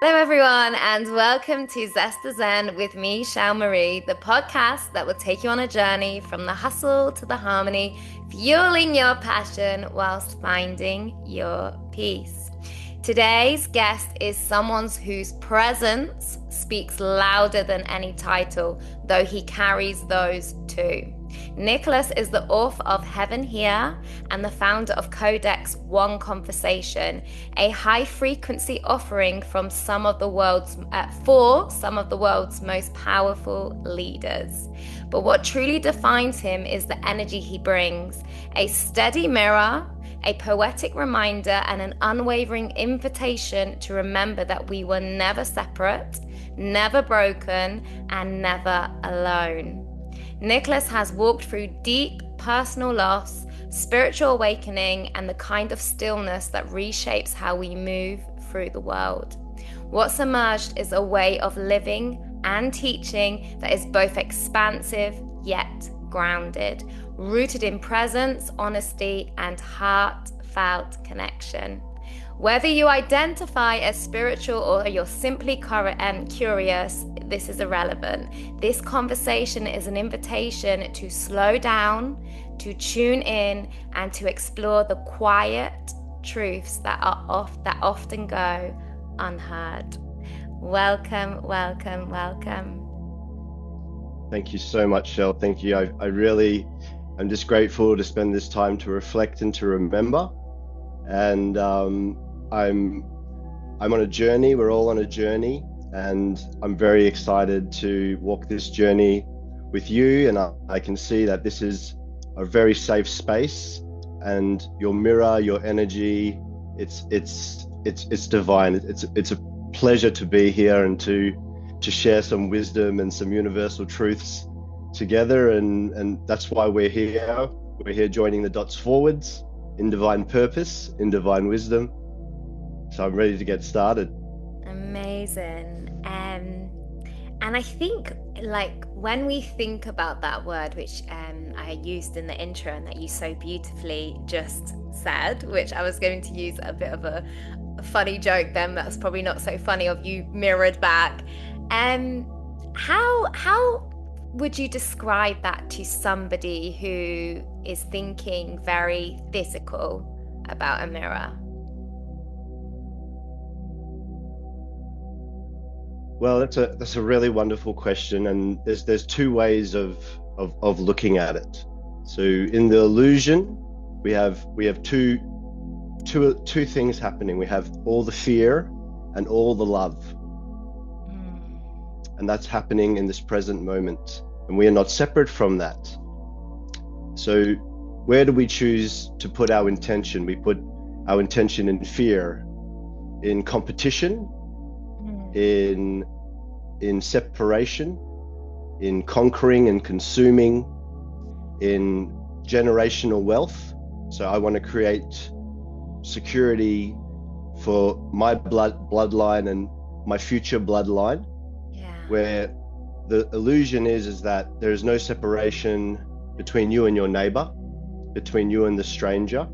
Hello, everyone, and welcome to Zest Zen with me, Shel Marie, the podcast that will take you on a journey from the hustle to the harmony, fueling your passion whilst finding your peace. Today's guest is someone whose presence speaks louder than any title, though he carries those too. Nicolas is the author of Heaven Here and the founder of Codex One Conversation, a high-frequency offering from for some of the world's most powerful leaders. But what truly defines him is the energy he brings, a steady mirror, a poetic reminder, and an unwavering invitation to remember that we were never separate, never broken, and never alone. Nicolas has walked through deep personal loss, spiritual awakening, and the kind of stillness that reshapes how we move through the world. What's emerged is a way of living and teaching that is both expansive yet grounded, rooted in presence, honesty, and heartfelt connection. Whether you identify as spiritual or you're simply curious, this is irrelevant. This conversation is an invitation to slow down, to tune in, and to explore the quiet truths that often go unheard. Welcome, welcome, welcome. Thank you so much, Shel. Thank you. I'm just grateful to spend this time to reflect and to remember. And I'm on a journey. We're all on a journey, and I'm very excited to walk this journey with you. And I can see that this is a very safe space, and your mirror, your energy, it's divine. It's a pleasure to be here and to share some wisdom and some universal truths together. And that's why we're here. We're here joining the dots forwards in divine purpose, in divine wisdom. So I'm ready to get started. Amazing. And I think, like, when we think about that word, which I used in the intro and that you so beautifully just said, which I was going to use a bit of a funny joke then, that's probably not so funny, of you mirrored back. How would you describe that to somebody who is thinking very physical about a mirror? Well, that's a really wonderful question, and there's two ways of looking at it. So in the illusion, we have two things happening. We have all the fear and all the love. And that's happening in this present moment. And we are not separate from that. So where do we choose to put our intention? We put our intention in fear, in competition, in separation, in conquering and consuming, in generational wealth. So I want to create security for my bloodline and my future bloodline. Where the illusion is that there is no separation between you and your neighbor, between you and the stranger,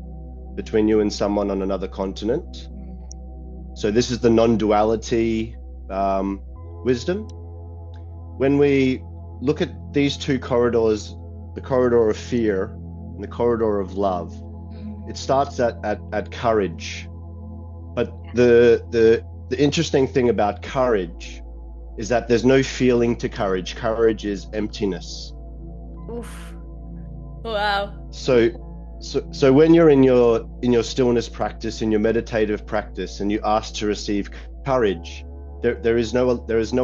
between you and someone on another continent. So this is the non-duality wisdom. When we look at these two corridors, the corridor of fear and the corridor of love, it starts at courage. But the interesting thing about courage is that there's no feeling to courage. Courage is emptiness. Oof. Wow. So when you're in your stillness practice, in your meditative practice, and you ask to receive courage, there is no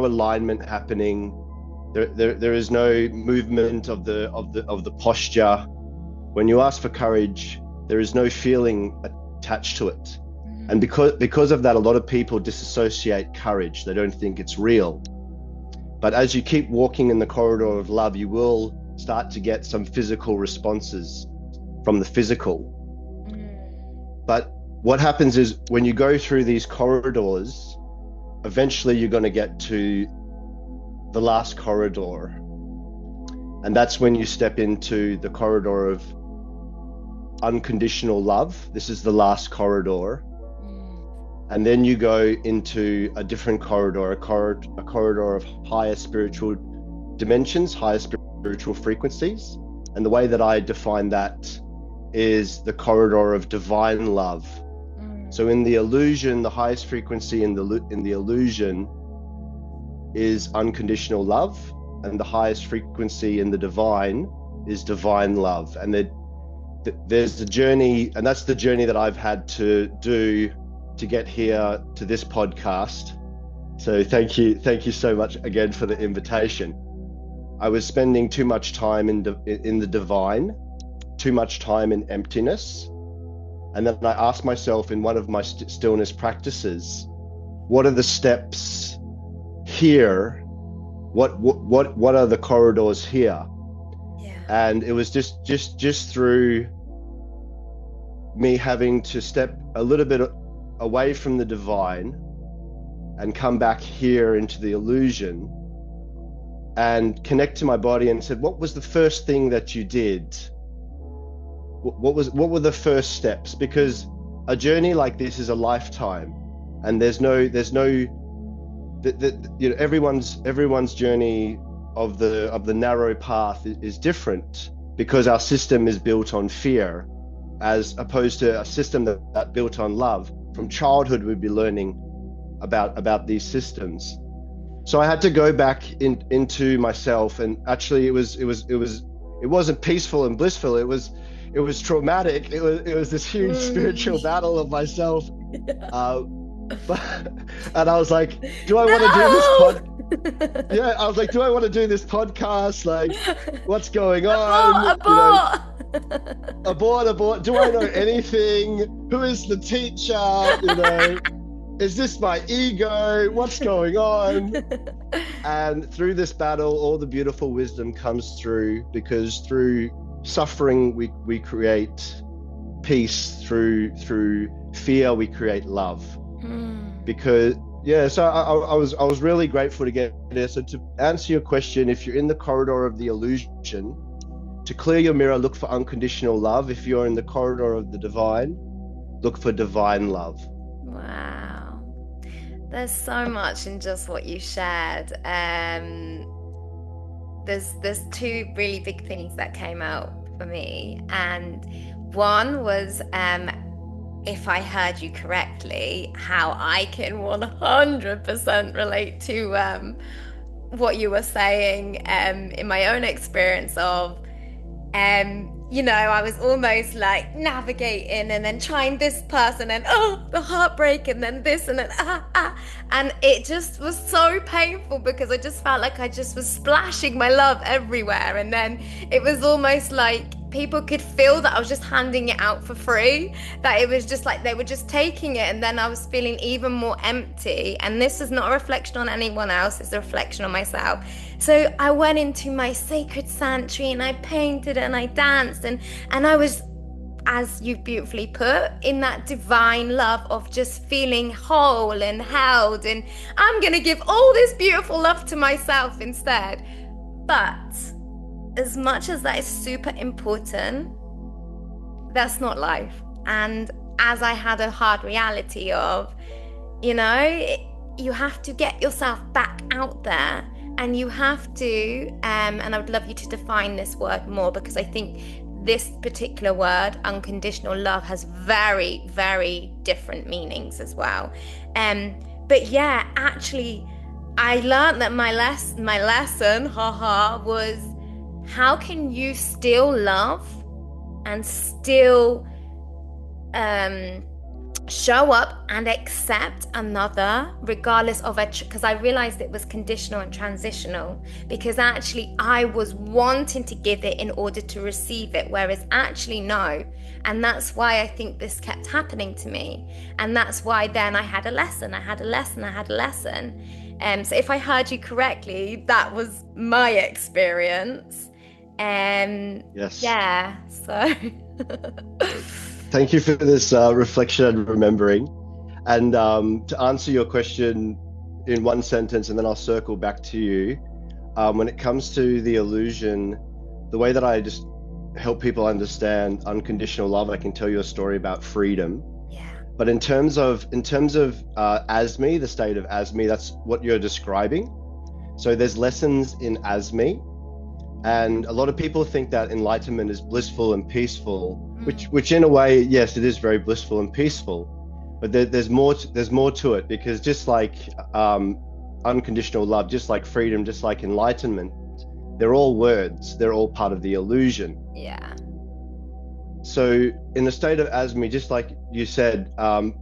alignment happening. There is no movement of the posture. When you ask for courage, there is no feeling attached to it. And because of that, a lot of people disassociate courage. They don't think it's real. But as you keep walking in the corridor of love, you will start to get some physical responses from the physical. But what happens is when you go through these corridors, eventually you're going to get to the last corridor. And that's when you step into the corridor of unconditional love. This is the last corridor. and then you go into a different corridor, a corridor of higher spiritual dimensions, higher spiritual frequencies. And the way that I define that is the corridor of divine love. So in the illusion, the highest frequency in the illusion is unconditional love, and the highest frequency in the divine is divine love. And there's the journey, and that's the journey that I've had to do to get here to this podcast. So thank you so much again for the invitation. I was spending too much time in the divine, too much time in emptiness. And then I asked myself in one of my stillness practices, what are the steps here? What are the corridors here? Yeah. And it was just through me having to step a little bit away from the divine and come back here into the illusion and connect to my body and said, what was the first thing that you did? What were the first steps? Because a journey like this is a lifetime, and there's no you know, everyone's journey of the narrow path is different, because our system is built on fear, as opposed to a system that built on love. From childhood, we'd be learning about these systems. So I had to go back into myself, and actually it wasn't peaceful and blissful. It was traumatic. It was this huge spiritual battle of myself. And I was like, do I want to do this yeah, I was like, do I want to do this podcast? Like, what's going on? Abort! Abort. Do I know anything? Who is the teacher? Is this my ego? What's going on? And through this battle, all the beautiful wisdom comes through, because through suffering we create peace, through fear we create love. Because so I was really grateful to get there. So to answer your question, if you're in the corridor of the illusion, to clear your mirror, look for unconditional love. If you're in the corridor of the divine, look for divine love. Wow, there's so much in just what you shared. There's two really big things that came out for me, and one was, if I heard you correctly, how I can 100% relate to what you were saying in my own experience of, I was almost like navigating and then trying this person and the heartbreak and then this and then and it just was so painful, because I just felt like I just was splashing my love everywhere, and then it was almost like people could feel that I was just handing it out for free, that it was just like they were just taking it, and then I was feeling even more empty. And this is not a reflection on anyone else, it's a reflection on myself. So I went into my sacred sanctuary and I painted and I danced, and I was, as you beautifully put, in that divine love of just feeling whole and held, and I'm gonna give all this beautiful love to myself instead. But as much as that is super important, that's not life. And as I had a hard reality of, you have to get yourself back out there, and you have to, and I would love you to define this word more, because I think this particular word, unconditional love, has very, very different meanings as well. But yeah, actually, I learned that my lesson, was, how can you still love and still show up and accept another, regardless of because I realized it was conditional and transitional, because actually I was wanting to give it in order to receive it, whereas actually no. And that's why I think this kept happening to me, and that's why then I had a lesson. So if I heard you correctly, that was my experience. Yes. Yeah, so Thank you for this reflection and remembering. And to answer your question in one sentence, and then I'll circle back to you. When it comes to the illusion, the way that I just help people understand unconditional love, I can tell you a story about freedom. yeah. But in terms of ASME, the state of ASME, that's what you're describing. So there's lessons in ASME, and a lot of people think that enlightenment is blissful and peaceful, which in a way, yes, it is very blissful and peaceful. But there's more to it, because just like unconditional love, just like freedom, just like enlightenment, they're all words. They're all part of the illusion. Yeah. So in the state of ASME, just like you said,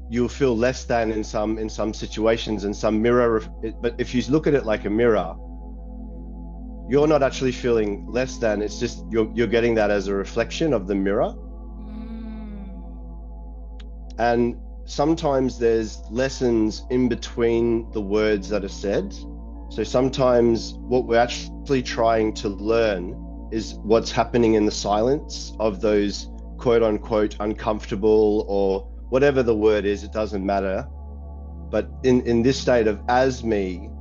you'll feel less than in some situations, and some mirror. But if you look at it like a mirror, you're not actually feeling less than. It's just you're getting that as a reflection of the mirror. And sometimes there's lessons in between the words that are said. So sometimes what we're actually trying to learn is what's happening in the silence of those quote unquote uncomfortable, or whatever the word is, it doesn't matter. But in this state of ASME,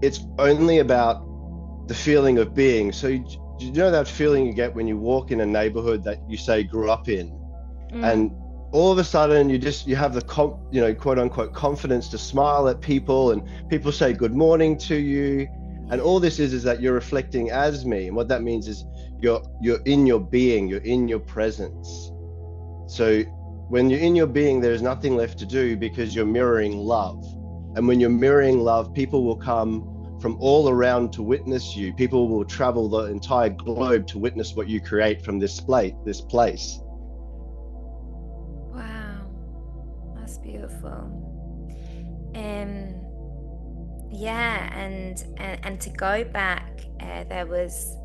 it's only about the feeling of being. So you know that feeling you get when you walk in a neighborhood that you say grew up in, and all of a sudden you have the quote unquote confidence to smile at people, and people say good morning to you, and all this is that you're reflecting ASME. And what that means is you're in your being, you're in your presence. So when you're in your being, there's nothing left to do, because you're mirroring love. And when you're mirroring love, people will come from all around to witness you. People will travel the entire globe to witness what you create from this place. Wow, that's beautiful. Yeah, and to go back, there was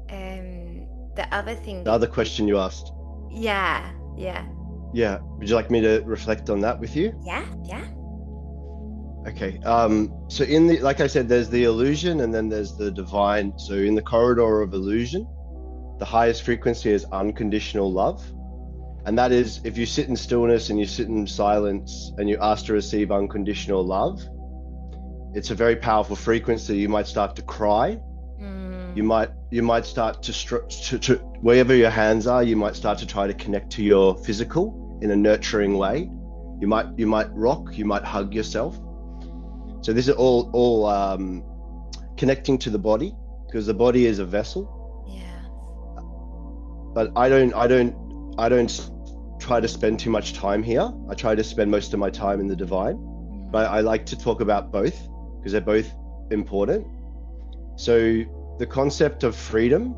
the other thing. The other question you asked. Yeah. Yeah. Would you like me to reflect on that with you? Yeah. Okay. So like I said, there's the illusion, and then there's the divine. So in the corridor of illusion, the highest frequency is unconditional love. And that is, if you sit in stillness and you sit in silence and you ask to receive unconditional love, it's a very powerful frequency. You might start to cry. You might start to wherever your hands are, you might start to try to connect to your physical in a nurturing way. You might rock, you might hug yourself. So this is all connecting to the body, because the body is a vessel. Yeah. But I don't try to spend too much time here. I try to spend most of my time in the divine. But I like to talk about both, because they're both important. So the concept of freedom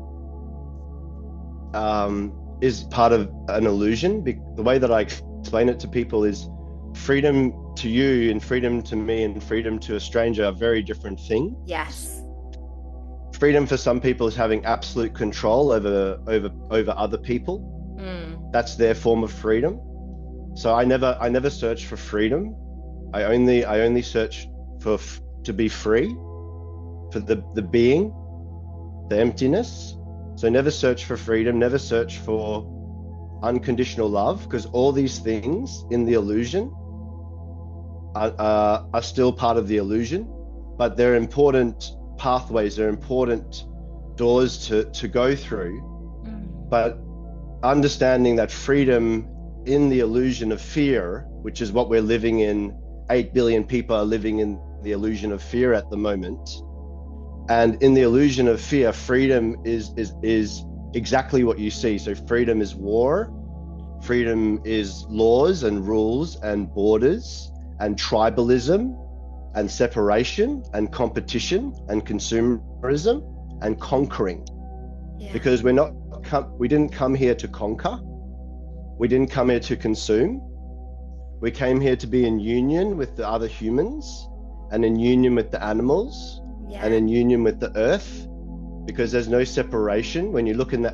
is part of an illusion. The way that I explain it to people is freedom to you and freedom to me and freedom to a stranger are very different things. Yes. Freedom for some people is having absolute control over other people. That's their form of freedom. So I never search for freedom. I only search to be free, for the being, the emptiness. So never search for freedom, never search for unconditional love, because all these things in the illusion are still part of the illusion, but they're important pathways, they're important doors to go through. But understanding that freedom in the illusion of fear, which is what we're living in, 8 billion people are living in the illusion of fear at the moment. And in the illusion of fear, freedom is exactly what you see. So freedom is war, freedom is laws and rules and borders and tribalism and separation and competition and consumerism and conquering. Yeah. Because we didn't come here to conquer. We didn't come here to consume. We came here to be in union with the other humans and in union with the animals. Yeah. And in union with the earth, because there's no separation. When you look in the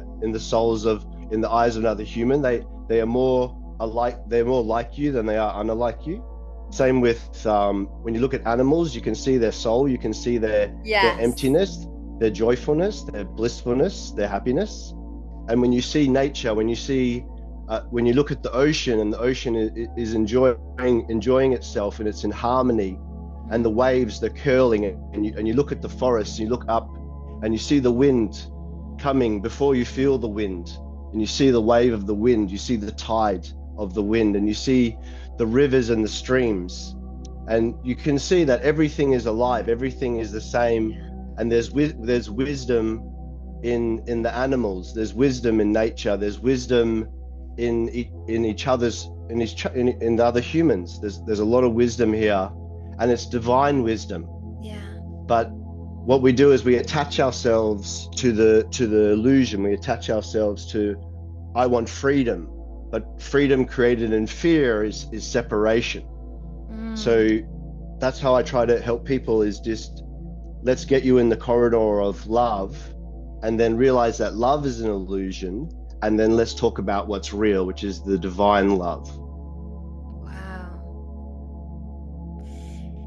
eyes of another human, they are more like you than they are unlike you. Same with when you look at animals, you can see their soul, you can see their emptiness, their joyfulness, their blissfulness, their happiness. And when you see nature, when you look at the ocean, and the ocean is enjoying itself, and it's in harmony. And the waves, they're curling, and you look at the forest, you look up and you see the wind coming before you feel the wind, and you see the wave of the wind, you see the tide of the wind, and you see the rivers and the streams, and you can see that everything is alive, everything is the same, and there's wisdom in the animals, there's wisdom in nature, there's wisdom in each other's in the other humans. There's a lot of wisdom here, and it's divine wisdom. Yeah. But what we do is we attach ourselves to the illusion. We attach ourselves to, I want freedom, but freedom created in fear is separation. So that's how I try to help people, is just, let's get you in the corridor of love, and then realize that love is an illusion, and then let's talk about what's real, which is the divine love. Wow.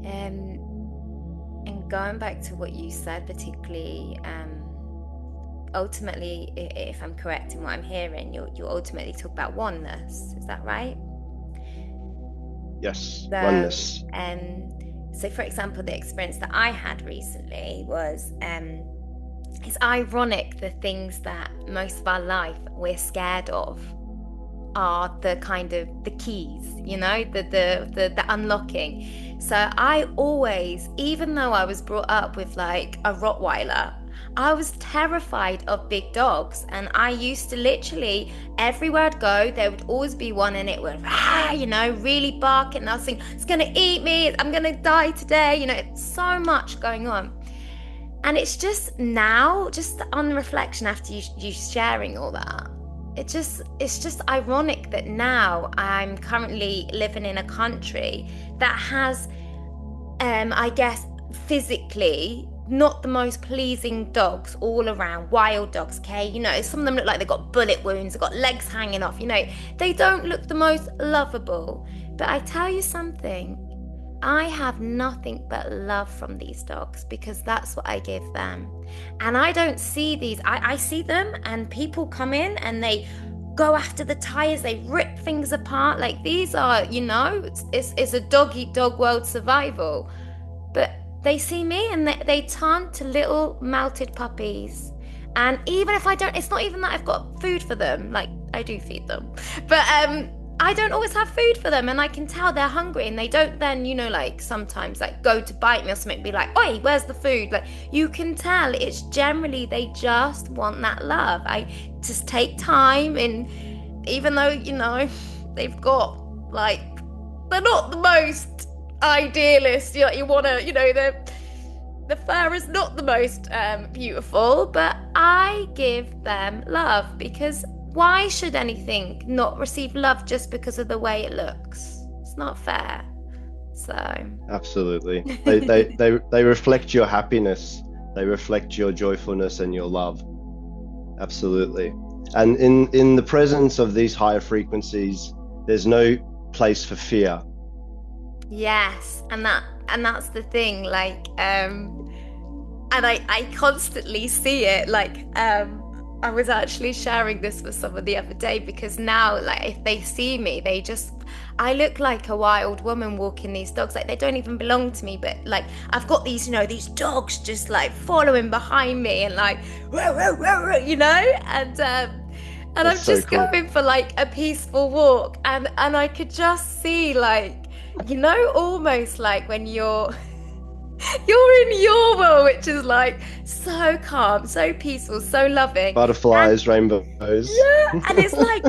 And going back to what you said, particularly, ultimately, if I'm correct in what I'm hearing, you ultimately talk about oneness. Is that right? Yes, So, oneness. so for example, the experience that I had recently was, it's ironic, the things that most of our life we're scared of are the kind of the keys, the unlocking. So I always, even though I was brought up with like a Rottweiler, I was terrified of big dogs, and I used to literally, everywhere I'd go, there would always be one, and it would, really bark, and I was thinking, it's gonna eat me, I'm gonna die today, it's so much going on. And it's just now, just on reflection after you sharing all that, it's just ironic that now I'm currently living in a country that has, I guess, physically not the most pleasing dogs all around, wild dogs, okay? Some of them look like they've got bullet wounds, they've got legs hanging off, they don't look the most lovable. But I tell you something, I have nothing but love from these dogs, because that's what I give them. And I don't see these, I see them, and people come in and they go after the tires, they rip things apart. Like, these are, it's a dog eat dog world survival. But they see me and they turn to little melted puppies. And even if I don't, it's not even that I've got food for them. Like, I do feed them, but I don't always have food for them, and I can tell they're hungry, and they don't then, like, sometimes like go to bite me or something, be like, oi, where's the food? Like, you can tell it's generally they just want that love. I just take time, and even though, they've got, like, they're not the most idealist, you want to, the fur is not the most beautiful, but I give them love, because why should anything not receive love just because of the way it looks? It's not fair. So Absolutely. They reflect your happiness, they reflect your joyfulness and your love. Absolutely. And in the presence of these higher frequencies, there's no place for fear. yes, and that's the thing, like, and I constantly see it, like, I was actually sharing this with someone the other day, because now, like, if they see me, I look like a wild woman walking these dogs. Like, they don't even belong to me, but like, I've got these, these dogs just like following behind me, and like, whoa, whoa, whoa, whoa, and I'm That's so just cool. going for like a peaceful walk, and I could just see, like, almost like when you're in your world, which is like so calm, so peaceful, so loving. And Butterflies, rainbows. yeah, and it's like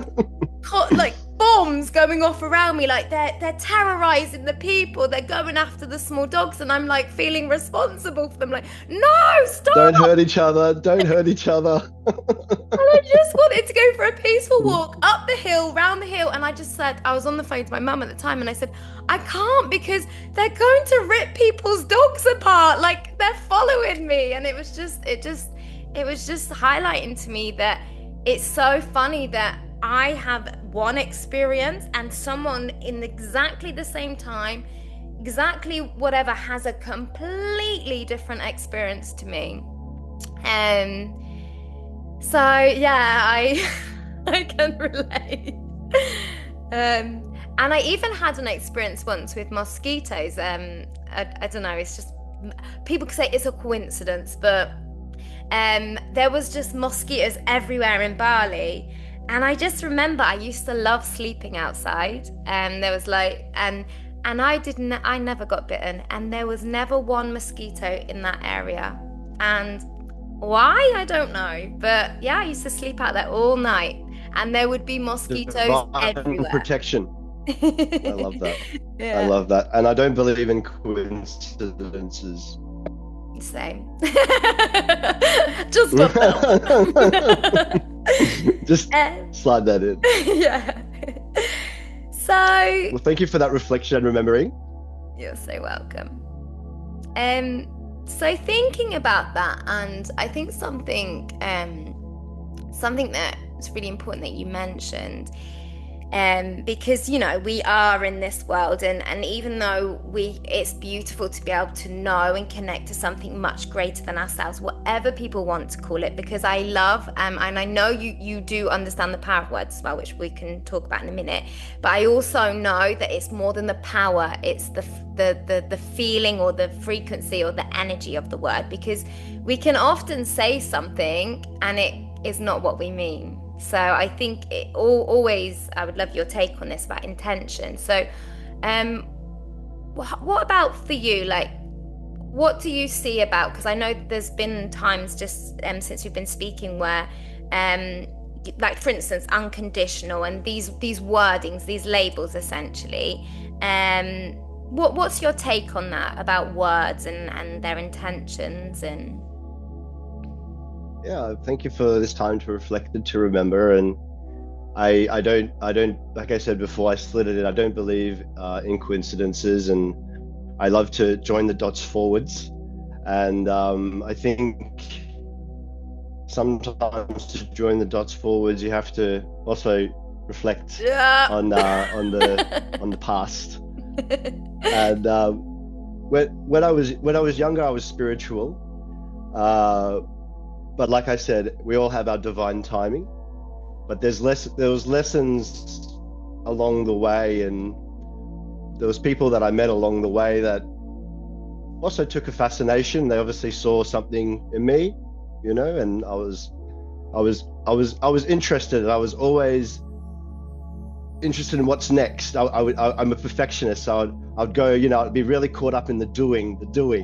bombs going off around me, like they're terrorizing the people, they're going after the small dogs, and I'm like feeling responsible for them, like, no, stop. Don't hurt each other. Don't hurt each other. And I just wanted to go for a peaceful walk up the hill, round the hill. And I just said, I was on the phone to my mum at the time, and I said, I can't, because they're going to rip people's dogs apart. Like, they're following me. And it was just highlighting to me that it's so funny that I have one experience, and someone in exactly the same time, exactly whatever, has a completely different experience to me. So yeah, I can relate. And I even had an experience once with mosquitoes. I don't know, it's just, people could say it's a coincidence, but there was just mosquitoes everywhere in Bali. And I just remember I used to love sleeping outside. And there was like, and I never got bitten. And there was never one mosquito in that area. And why? I don't know. But yeah, I used to sleep out there all night. And there would be mosquitoes Divine everywhere. protection. I love that. I Yeah, love that. And I don't believe in coincidences. same. Just a bit. Just Um, slide that in. yeah. So Well, thank you for that reflection and remembering. you're so welcome. Um, so thinking about that, and I think something that is really important that you mentioned, because we are in this world, and even though it's beautiful to be able to know and connect to something much greater than ourselves, whatever people want to call it, because I love, and I know you do understand the power of words as well, which we can talk about in a minute, but I also know that it's more than the power, it's the feeling or the frequency or the energy of the word, because we can often say something and it is not what we mean. So I think always, I would love your take on this about intention. So, what about for you? Like, what do you see about? Because I know there's been times just since we've been speaking where, like for instance, unconditional and these wordings, these labels, essentially. What's your take on that about words and their intentions and? Yeah, thank you for this time to reflect and to remember. And I don't like I said before, I slid it in. I don't believe in coincidences, and I love to join the dots forwards. And I think sometimes to join the dots forwards, you have to also reflect Yeah. on the past. And when I was younger, I was spiritual. But like I said, we all have our divine timing. But there was lessons along the way, and there was people that I met along the way that also took a fascination. They obviously saw something in me, and I was interested, and I was always interested in what's next. I'm a perfectionist, so I'd go, I'd be really caught up in the doing,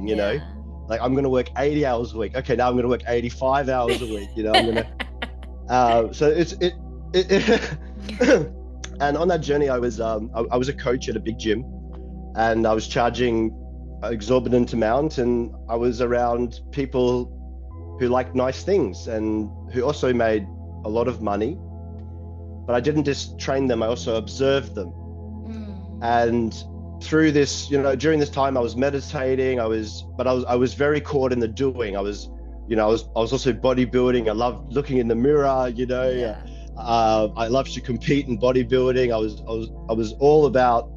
Yeah. like I'm going to work 80 hours a week. Okay, now I'm going to work 85 hours a week. I'm going to. So it and on that journey, I was a coach at a big gym, and I was charging exorbitant amount, and I was around people who liked nice things and who also made a lot of money. But I didn't just train them; I also observed them. Mm. And through this, during this time, I was meditating. I was very caught in the doing. I was also bodybuilding. I loved looking in the mirror. Yeah. I loved to compete in bodybuilding. I was all about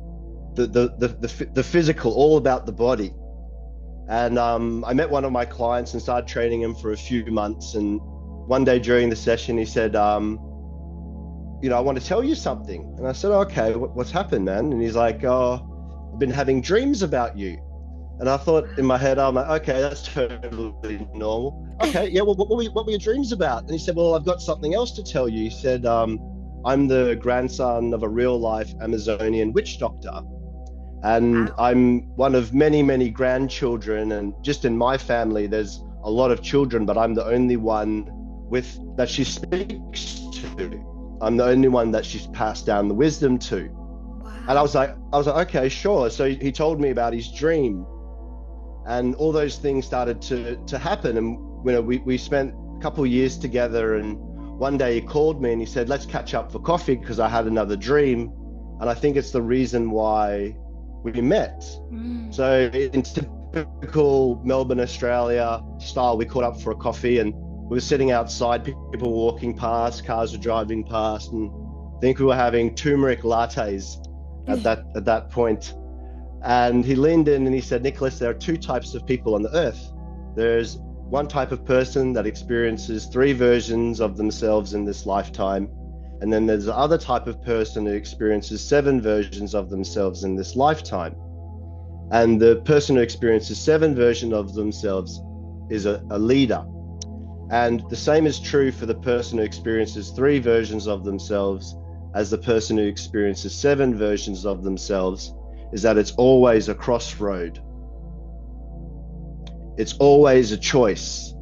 the physical, all about the body. And I met one of my clients and started training him for a few months. And one day during the session, he said, I want to tell you something. And I said, okay, what's happened, man? And he's like, oh, I've been having dreams about you. And I thought in my head, I'm like, okay, that's totally normal. Okay, yeah, well, what were your dreams about? And he said, well, I've got something else to tell you. He said, I'm the grandson of a real life Amazonian witch doctor. And Wow. I'm one of many, many grandchildren. And just in my family, there's a lot of children, but I'm the only one that she speaks to. I'm the only one that she's passed down the wisdom to. And I Wow. was like, okay, sure. So he told me about his dream, and all those things started to happen. And we spent a couple of years together. And one day he called me and he said, let's catch up for coffee because I had another dream, and I think it's the reason why we met. Mm. So in typical Melbourne, Australia style, we caught up for a coffee, and we were sitting outside, people were walking past, cars were driving past, and I think we were having turmeric lattes at that point. And he leaned in and he said, Nicholas, there are two types of people on the earth. There's one type of person that experiences three versions of themselves in this lifetime. And then there's the other type of person who experiences 7 versions of themselves in this lifetime. And the person who experiences 7 versions of themselves is a leader. And the same is true for the person who experiences 3 versions of themselves as the person who experiences 7 versions of themselves, is that it's always a crossroad. It's always a choice.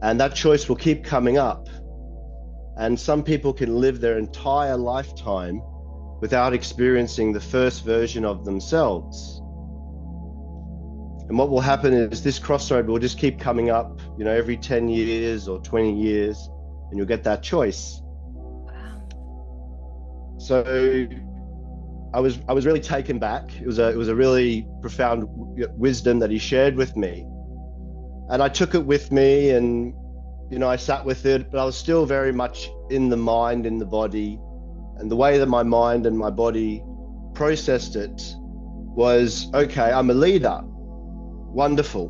And that choice will keep coming up. And some people can live their entire lifetime without experiencing the first version of themselves. And what will happen is this crossroad will just keep coming up, you know, every 10 years or 20 years, and you'll get that choice. So I was really taken back. It was a really profound wisdom that he shared with me. And I took it with me, and, you know, I sat with it, but I was still very much in the mind, in the body. And the way that my mind and my body processed it was, okay, I'm a leader. Wonderful.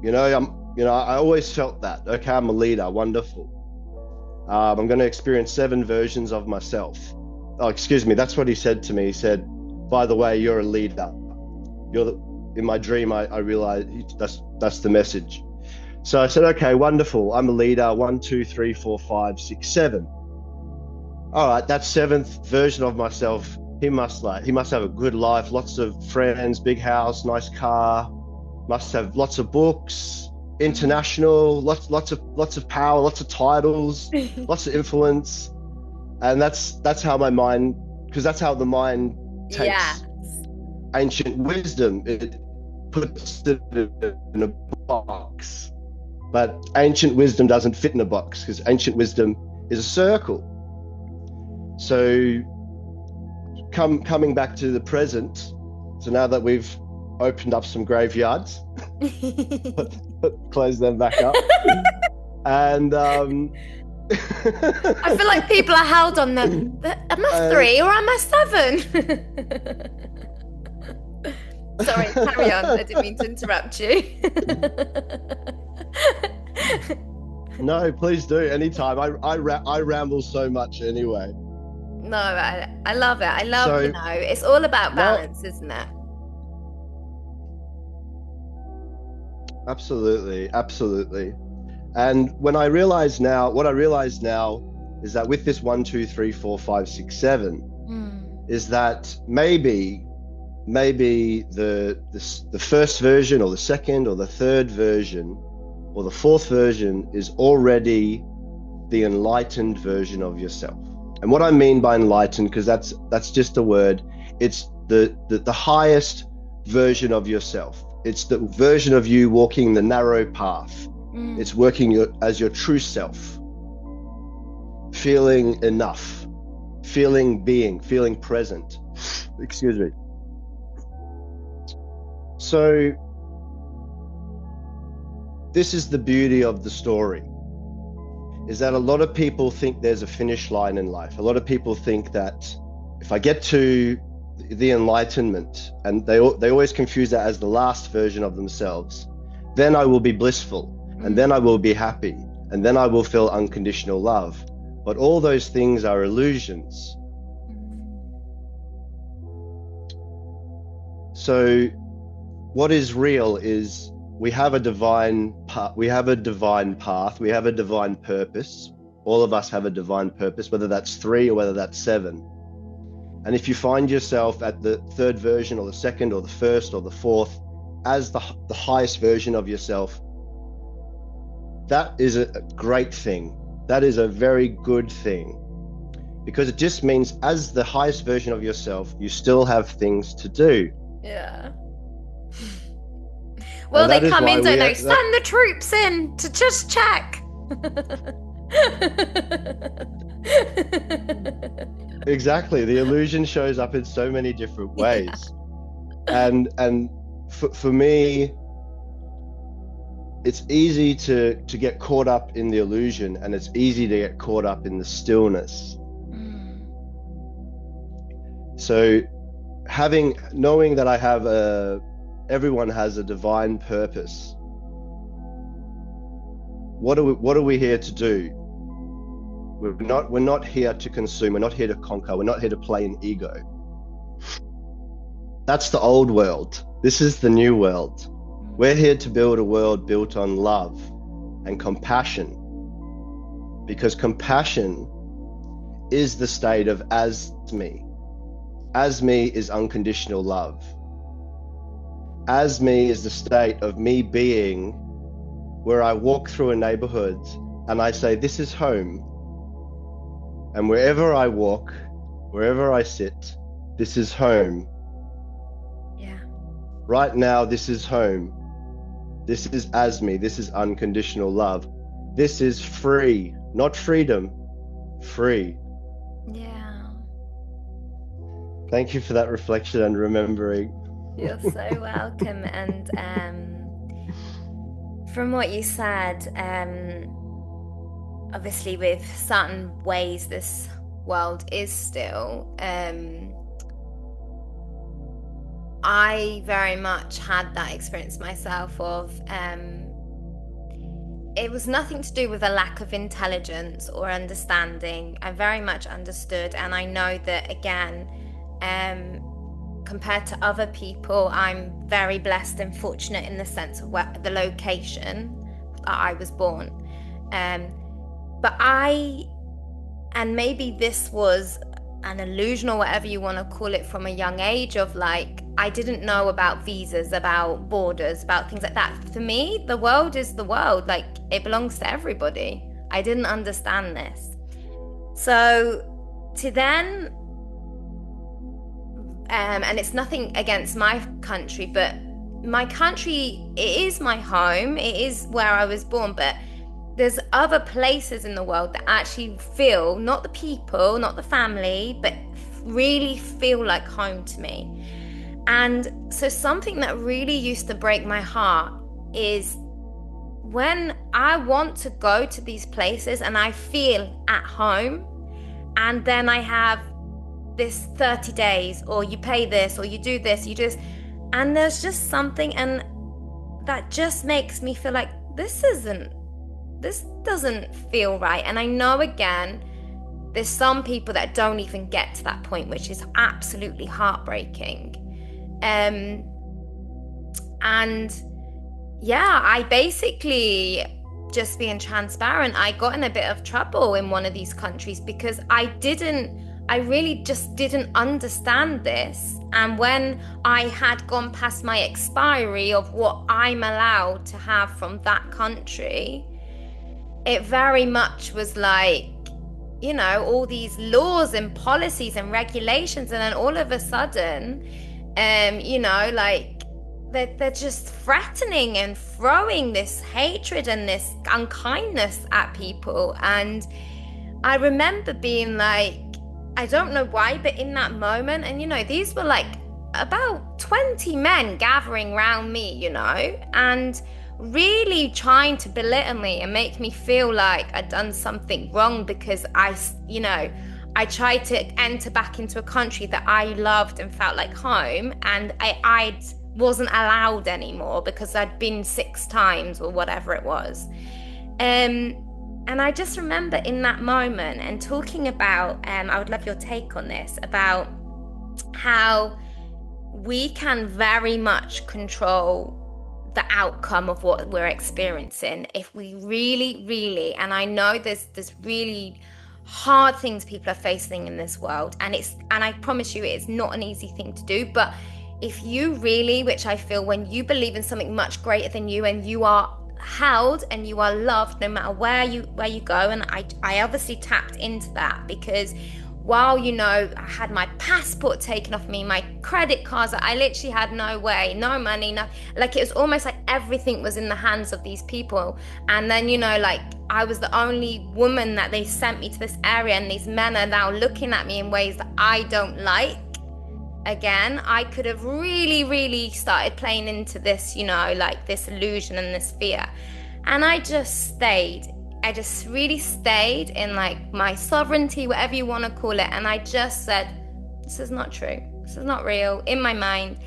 I always felt that. Okay, I'm a leader. Wonderful. I'm going to experience 7 versions of myself. Oh, excuse me. That's what he said to me. He said, by the way, you're a leader. In my dream, I realized that's the message. So I said, okay, wonderful. I'm a leader. 1, 2, 3, 4, 5, 6, 7. All right, that 7th version of myself, he must have a good life, lots of friends, big house, nice car, must have lots of books, international, lots of power, lots of titles, lots of influence. And that's how my mind, because that's how the mind takes ancient wisdom. It puts it in a box. But ancient wisdom doesn't fit in a box, because ancient wisdom is a circle. So coming back to the present, so now that we've opened up some graveyards, close them back up, and I feel like people are held on them. Am I 3 or am I 7? Sorry, carry on. I didn't mean to interrupt you. No, please do, anytime. I ramble so much anyway. No, I love it. I love, it's all about balance, isn't it? Absolutely. And what I realize now is that with this 1, 2, 3, 4, 5, 6, 7, is that maybe the first version or the second or the third version or the 4th version is already the enlightened version of yourself. And what I mean by enlightened, because that's just a word, it's the highest version of yourself. It's the version of you walking the narrow path. It's working as your true self, feeling enough, feeling present. Excuse me. So this is the beauty of the story, is that a lot of people think there's a finish line in life. A lot of people think that if I get to the enlightenment, and they always confuse that as the last version of themselves, then I will be blissful, and then I will be happy, and then I will feel unconditional love. But all those things are illusions. So what is real is we have a divine path, we have a divine purpose. All of us have a divine purpose, whether that's 3 or whether that's 7. And if you find yourself at the 3rd version or the 2nd or the 1st or the 4th as the highest version of yourself, that is a great thing. That is a very good thing, because it just means as the highest version of yourself, you still have things to do. Yeah. Well, they come in, don't they? Send the troops in to just check. Exactly. The illusion shows up in so many different ways. Yeah. And for me, it's easy to get caught up in the illusion, and it's easy to get caught up in the stillness. So knowing that I have everyone has a divine purpose. What are we here to do? We're not here to consume. We're not here to conquer. We're not here to play an ego. That's the old world. This is the new world. We're here to build a world built on love, and compassion, because compassion is the state of as me. As me is unconditional love. As me is the state of me being where I walk through a neighborhood and I say, this is home. And wherever I walk, wherever I sit, this is home. Yeah. Right now, this is home. This is as me. This is unconditional love. This is free, not freedom, free. Yeah. Thank you for that reflection and remembering. You're so welcome. And from what you said, obviously with certain ways this world is still, I very much had that experience myself of it was nothing to do with a lack of intelligence or understanding. I very much understood, and I know that again, compared to other people, I'm very blessed and fortunate in the sense of the location that I was born. And maybe this was an illusion or whatever you want to call it from a young age of like, I didn't know about visas, about borders, about things like that. For me, the world is the world. Like, it belongs to everybody. I didn't understand this. So to then, and it's nothing against my country, but my country, it is my home. It is where I was born, but there's other places in the world that actually feel, not the people, not the family, but really feel like home to me. And so something that really used to break my heart is when I want to go to these places and I feel at home, and then I have this 30 days, or you pay this, or you do this, you do this, and there's just something, and that just makes me feel like this doesn't feel right. And I know, again, there's some people that don't even get to that point, which is absolutely heartbreaking. And yeah, I basically, just being transparent, I got in a bit of trouble in one of these countries because I really just didn't understand this. And when I had gone past my expiry of what I'm allowed to have from that country, it very much was like, you know, all these laws and policies and regulations, and then all of a sudden, you know, like they're just threatening and throwing this hatred and this unkindness at people. And I remember being like, I don't know why, but in that moment, and you know, these were like about 20 men gathering around me, you know, and really trying to belittle me and make me feel like I'd done something wrong because I tried to enter back into a country that I loved and felt like home, and I wasn't allowed anymore because I'd been 6 times or whatever it was. And I just remember in that moment and talking about, I would love your take on this, about how we can very much control the outcome of what we're experiencing if we really, and I know there's really hard things people are facing in this world, and I promise you it's not an easy thing to do, but if you really, which I feel, when you believe in something much greater than you and you are held and you are loved no matter where you go, and I obviously tapped into that because while, you know, I had my passport taken off me, my credit cards, I literally had no way, no money, no, like it was almost like everything was in the hands of these people. And then, you know, like I was the only woman that they sent me to this area, and these men are now looking at me in ways that I don't like. Again, I could have really started playing into this, you know, like this illusion and this fear. And I just really stayed in like my sovereignty, whatever you want to call it. And I just said, this is not true. This is not real, in my mind.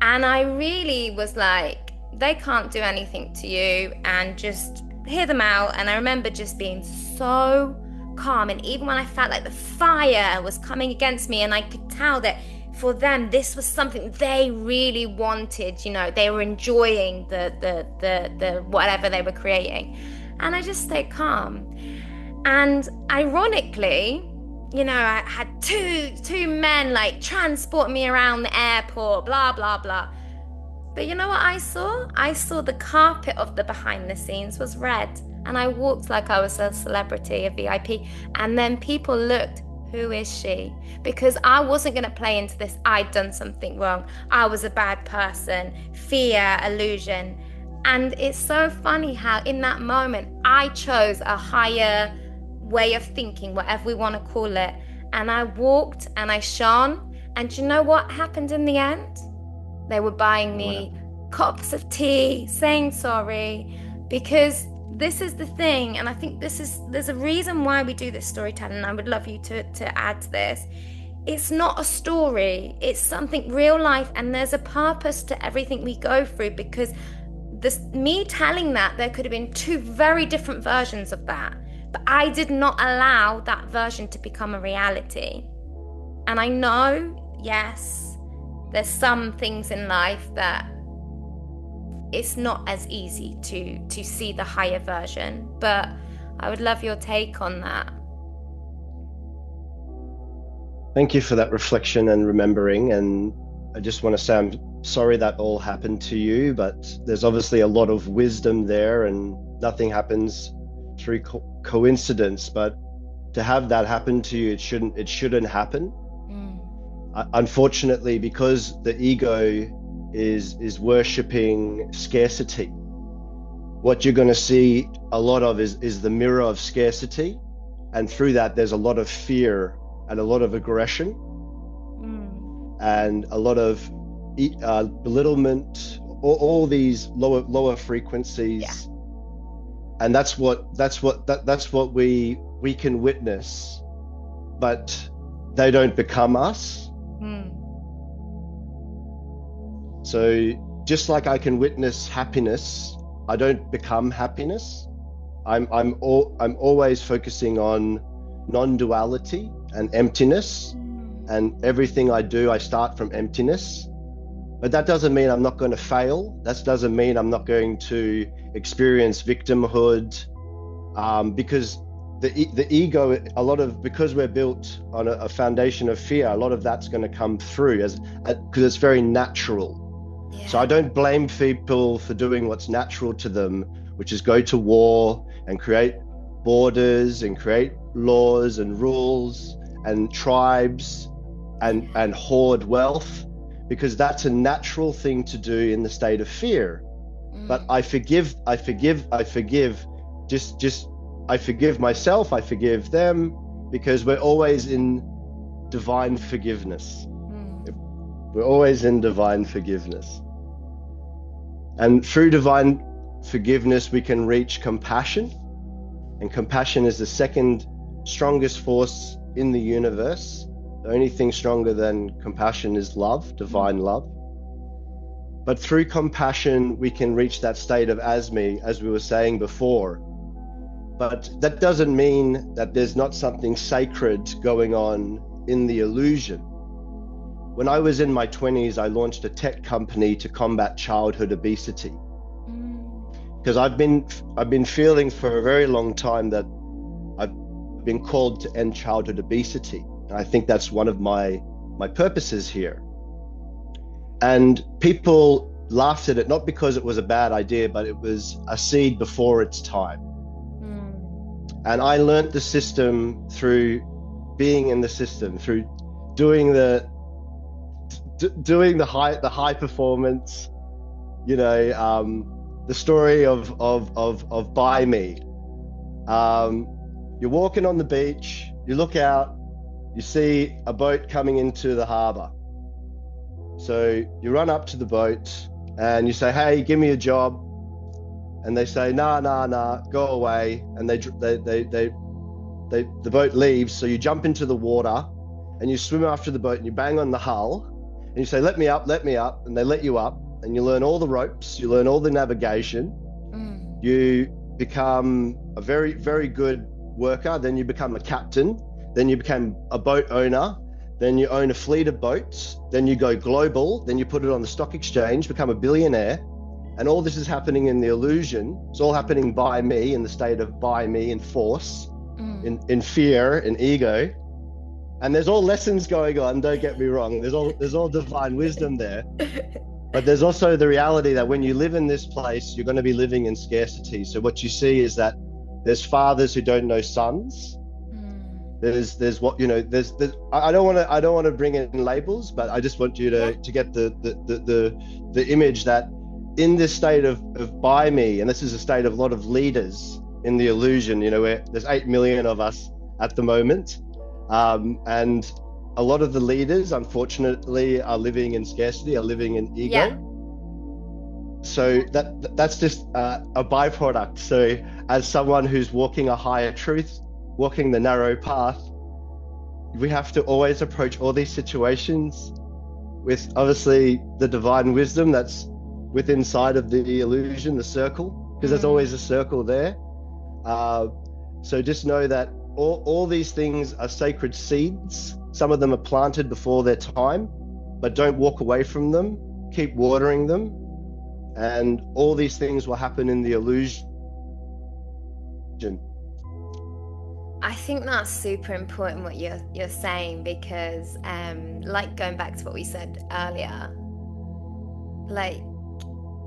And I really was like, they can't do anything to you, and just hear them out. And I remember just being so calm. And even when I felt like the fire was coming against me, and I could tell that for them, this was something they really wanted, you know, they were enjoying the whatever they were creating. And I just stayed calm. And ironically, I had two men like transport me around the airport, blah, blah, blah. But you know what I saw? I saw the carpet of the behind the scenes was red. And I walked like I was a celebrity, a VIP. And then people looked, who is she? Because I wasn't going to play into this, I'd done something wrong, I was a bad person, fear, illusion. And it's so funny how in that moment I chose a higher way of thinking, whatever we want to call it. And I walked and I shone. And you know what happened in the end? They were buying me cups of tea, saying sorry, because this is the thing. And I think there's a reason why we do this storytelling. And I would love you to add to this. It's not a story, it's something real life. And there's a purpose to everything we go through, because me telling that, there could have been two very different versions of that. But I did not allow that version to become a reality. And I know, yes, there's some things in life that it's not as easy to see the higher version, but I would love your take on that. Thank you for that reflection and remembering. And I just want to say I'm sorry that all happened to you, but there's obviously a lot of wisdom there, and nothing happens through coincidence. But to have that happen to you, it shouldn't happen. Unfortunately, because the ego is worshipping scarcity, what you're going to see a lot of is the mirror of scarcity, and through that there's a lot of fear and a lot of aggression and a lot of belittlement, all these lower frequencies. Yeah. And that's what we can witness, but they don't become us. So just like I can witness happiness, I don't become happiness. I'm always focusing on non-duality and emptiness, and everything I do, I start from emptiness. But that doesn't mean I'm not going to fail. That doesn't mean I'm not going to experience victimhood, because the ego, because we're built on a foundation of fear, a lot of that's going to come through because it's very natural. Yeah. So I don't blame people for doing what's natural to them, which is go to war and create borders and create laws and rules and tribes and hoard wealth, because that's a natural thing to do in the state of fear. But I forgive myself, I forgive them, because we're always in divine forgiveness. We're always in divine forgiveness. And through divine forgiveness, we can reach compassion. And compassion is the second strongest force in the universe. The only thing stronger than compassion is love, divine love. But through compassion, we can reach that state of asmi, as we were saying before. But that doesn't mean that there's not something sacred going on in the illusion. When I was in my 20s, I launched a tech company to combat childhood obesity. Because I've been feeling for a very long time that I've been called to end childhood obesity. And I think that's one of my purposes here. And people laughed at it, not because it was a bad idea, but it was a seed before its time. And I learned the system through being in the system, through doing the high performance, the story of Buy Me. You're walking on the beach, you look out, you see a boat coming into the harbor. So you run up to the boat and you say, "Hey, give me a job." And they say, nah, go away. And the boat leaves. So you jump into the water and you swim after the boat and you bang on the hull and you say, let me up. And they let you up and you learn all the ropes, you learn all the navigation. You become a very, very good worker. Then you become a captain. Then you become a boat owner. Then you own a fleet of boats. Then you go global. Then you put it on the stock exchange, become a billionaire. And all this is happening in the illusion. It's all happening by me, in the state of by me, in force, in fear, in ego. And there's all lessons going on, don't get me wrong. There's all divine wisdom there. But there's also the reality that when you live in this place, you're going to be living in scarcity. So what you see is that there's fathers who don't know sons. There's what, you know, there's I don't want to bring in labels, but I just want you to get the image that in this state of by me, and this is a state of a lot of leaders in the illusion, you know, where there's 8 million of us at the moment. And a lot of the leaders, unfortunately, are living in scarcity, are living in ego. Yeah. So that's just a byproduct. So as someone who's walking a higher truth, walking the narrow path, we have to always approach all these situations with obviously the divine wisdom that's within inside of the illusion, the circle, because there's always a circle there. So just know that all these things are sacred seeds. Some of them are planted before their time, but don't walk away from them. Keep watering them. And all these things will happen in the illusion. I think that's super important what you're saying, because like going back to what we said earlier, like,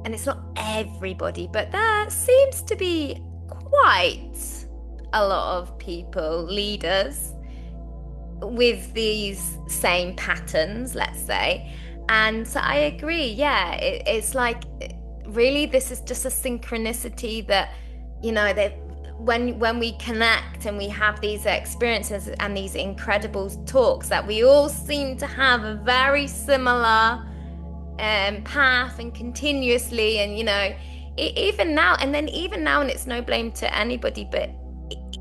and it's not everybody, but there seems to be quite a lot of people, leaders, with these same patterns, let's say. And so I agree, yeah, it's like, really, this is just a synchronicity that, you know, that when we connect and we have these experiences and these incredible talks, that we all seem to have a very similar path, and continuously, and you know, even now, and it's no blame to anybody, but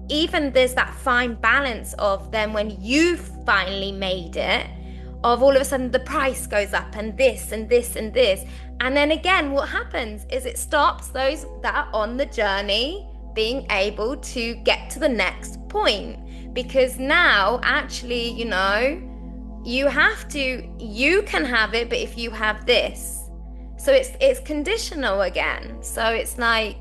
even there's that fine balance of then when you finally made it, of all of a sudden the price goes up, and this and this and this, and then again what happens is it stops those that are on the journey being able to get to the next point, because now actually, you know, you can have it, but if you have this, so it's conditional again. So it's like,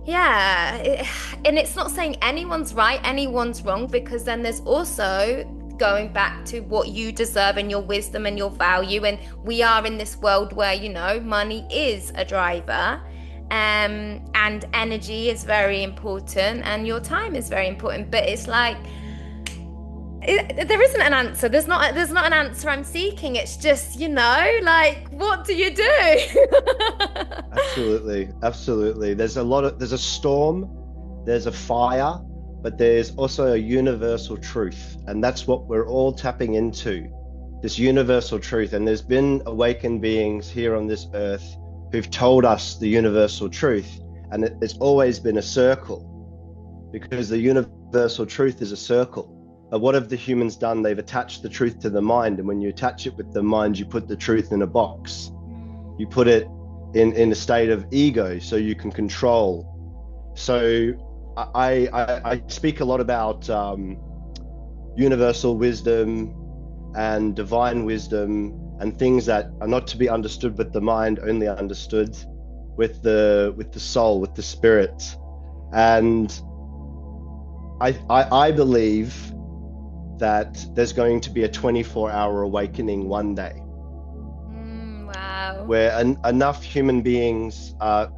yeah, and it's not saying anyone's right, anyone's wrong, because then there's also going back to what you deserve and your wisdom and your value. And we are in this world where, you know, money is a driver, and energy is very important, and your time is very important. But it's like, there isn't an answer. There's not an answer I'm seeking. It's just, you know, like, what do you do? Absolutely. There's a storm, there's a fire, but there's also a universal truth, and that's what we're all tapping into, this universal truth. And there's been awakened beings here on this earth who've told us the universal truth, and it's always been a circle, because the universal truth is a circle. But what have the humans done? They've attached the truth to the mind, and when you attach it with the mind, you put the truth in a box. You put it in a state of ego, so you can control. So I speak a lot about universal wisdom and divine wisdom, and things that are not to be understood with the mind, only understood with the soul, with the spirit. And I believe that there's going to be a 24-hour awakening one day. Wow. Where enough human beings are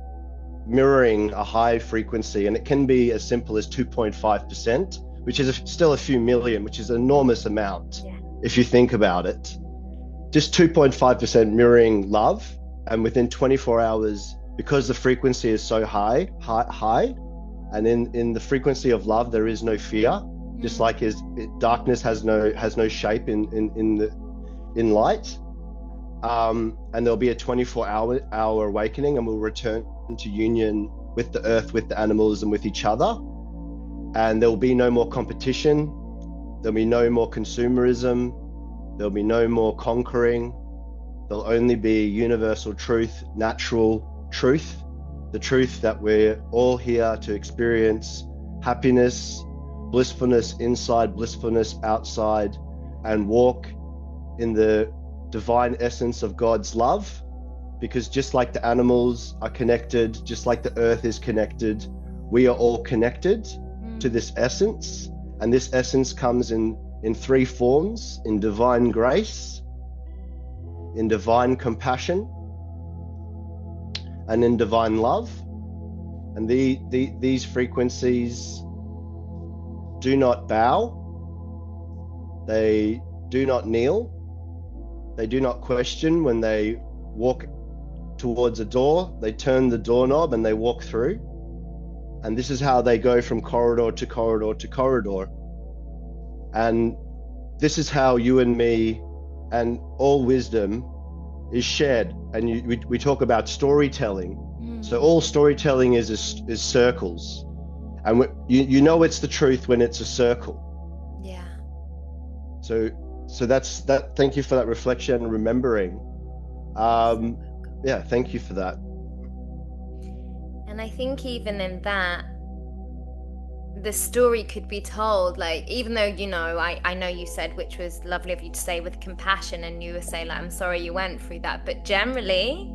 mirroring a high frequency, and it can be as simple as 2.5%, which is still a few million, which is an enormous amount. Yeah. If you think about it. Just 2.5% mirroring love, and within 24 hours, because the frequency is so high, and in the frequency of love there is no fear. Just like darkness has no shape in light, and there'll be a 24-hour awakening, and we'll return to union with the earth, with the animals, and with each other. And there will be no more competition. There'll be no more consumerism. There'll be no more conquering. There'll only be universal truth, natural truth, the truth that we're all here to experience happiness, blissfulness inside, blissfulness outside, and walk in the divine essence of God's love, because just like the animals are connected, just like the earth is connected, we are all connected to this essence. And this essence comes in three forms: in divine grace, in divine compassion, and in divine love. And these frequencies do not bow, they do not kneel, they do not question. When they walk towards a door, they turn the doorknob and they walk through. And this is how they go from corridor to corridor to corridor. And this is how you and me and all wisdom is shared. And we talk about storytelling. So all storytelling is circles. And you know it's the truth when it's a circle. Yeah. So that's that. Thank you for that reflection and remembering. Yeah, thank you for that. And I think even in that, the story could be told, like, even though, you know, I know you said, which was lovely of you to say, with compassion, and you were saying, like, I'm sorry you went through that. But generally,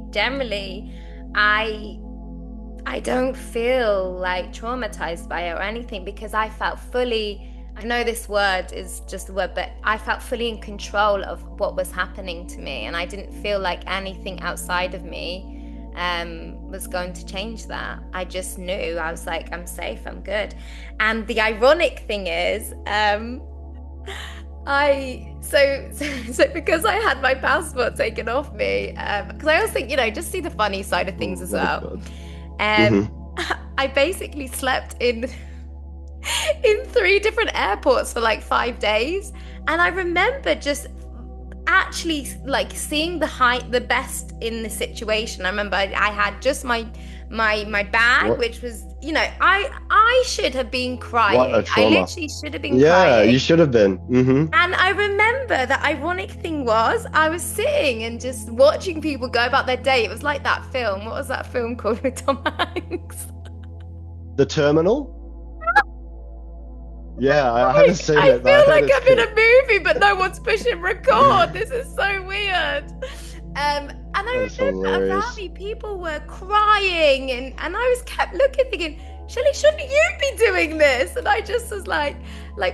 I don't feel like traumatized by it or anything, because I felt fully, I know this word is just a word, but I felt fully in control of what was happening to me. And I didn't feel like anything outside of me was going to change that. I just knew, I was like, I'm safe, I'm good. And the ironic thing is, so because I had my passport taken off me, because I always think, you know, just see the funny side of things as well. I basically slept in 3 different airports for like 5 days, and I remember just actually like seeing the best in the situation. I remember I had just my bag, which was, you know, I should have been crying. What a trauma. I literally should have been crying. Yeah, you should have been. And I remember the ironic thing was, I was sitting and just watching people go about their day. It was like that film. What was that film called with Tom Hanks? The Terminal? Yeah, I haven't seen it. I feel like I'm in a movie, but no one's pushing record. This is so weird. And I remember around me, people were crying, and I was kept looking, thinking, Shelley, shouldn't you be doing this? And I just was like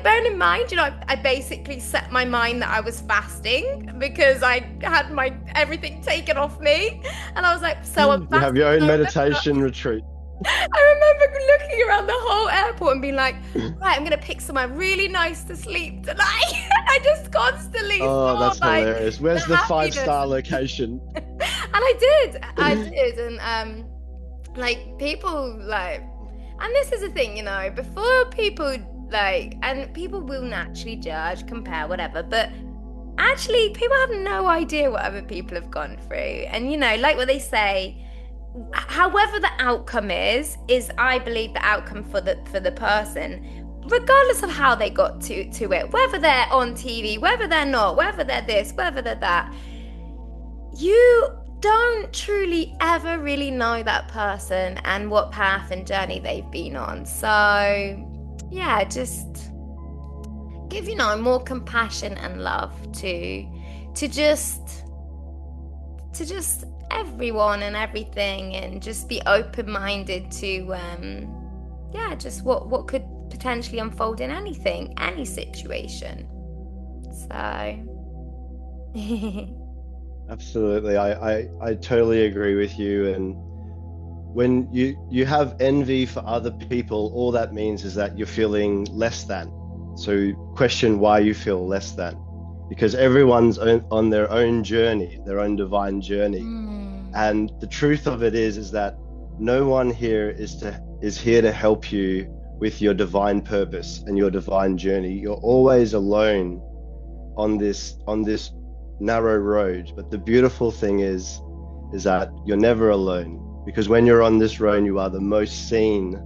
bearing in mind, you know, I basically set my mind that I was fasting because I had my everything taken off me, and I was like, so I'm fasting. You have your own meditation retreat. I remember looking around the whole airport and being like, right, I'm going to pick somewhere really nice to sleep tonight. I just constantly saw, that's like, hilarious. Where's the 5-star location? And I did. And like, people like, and this is the thing, you know, before people like, and people will naturally judge, compare, whatever, but actually people have no idea what other people have gone through. And, you know, like what they say, however the outcome is I believe the outcome for the person, regardless of how they got to it, whether they're on TV, whether they're not, whether they're this, whether they're that, you don't truly ever really know that person and what path and journey they've been on. So yeah, just give, you know, more compassion and love to just everyone and everything, and just be open-minded to just what could potentially unfold in any situation. So absolutely, I totally agree with you. And when you have envy for other people, all that means is that you're feeling less than. So question why you feel less than, because everyone's on their own journey, their own divine journey. And the truth of it is that no one here is here to help you with your divine purpose and your divine journey. You're always alone on this narrow road. But the beautiful thing is that you're never alone, because when you're on this road, you are the most seen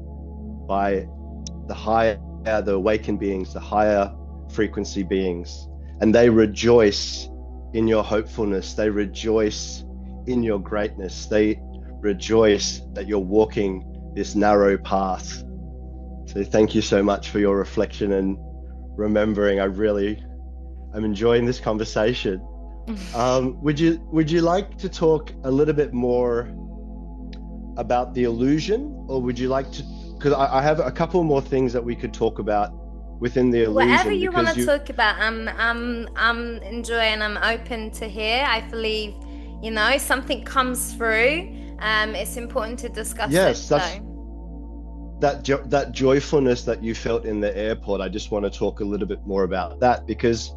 by the higher, the awakened beings, the higher frequency beings, and they rejoice in your hopefulness. They rejoice in your greatness. They rejoice that you're walking this narrow path. So thank you so much for your reflection and remembering. I'm enjoying this conversation. Would you like to talk a little bit more about the illusion, or would you like to? Because I have a couple more things that we could talk about within the Whatever illusion, you want because to you, talk about, I'm enjoying, I'm open to hear. I believe, something comes through. It's important to discuss it. yes, that's So, that joyfulness that you felt in the airport. I just want to talk a little bit more about that, because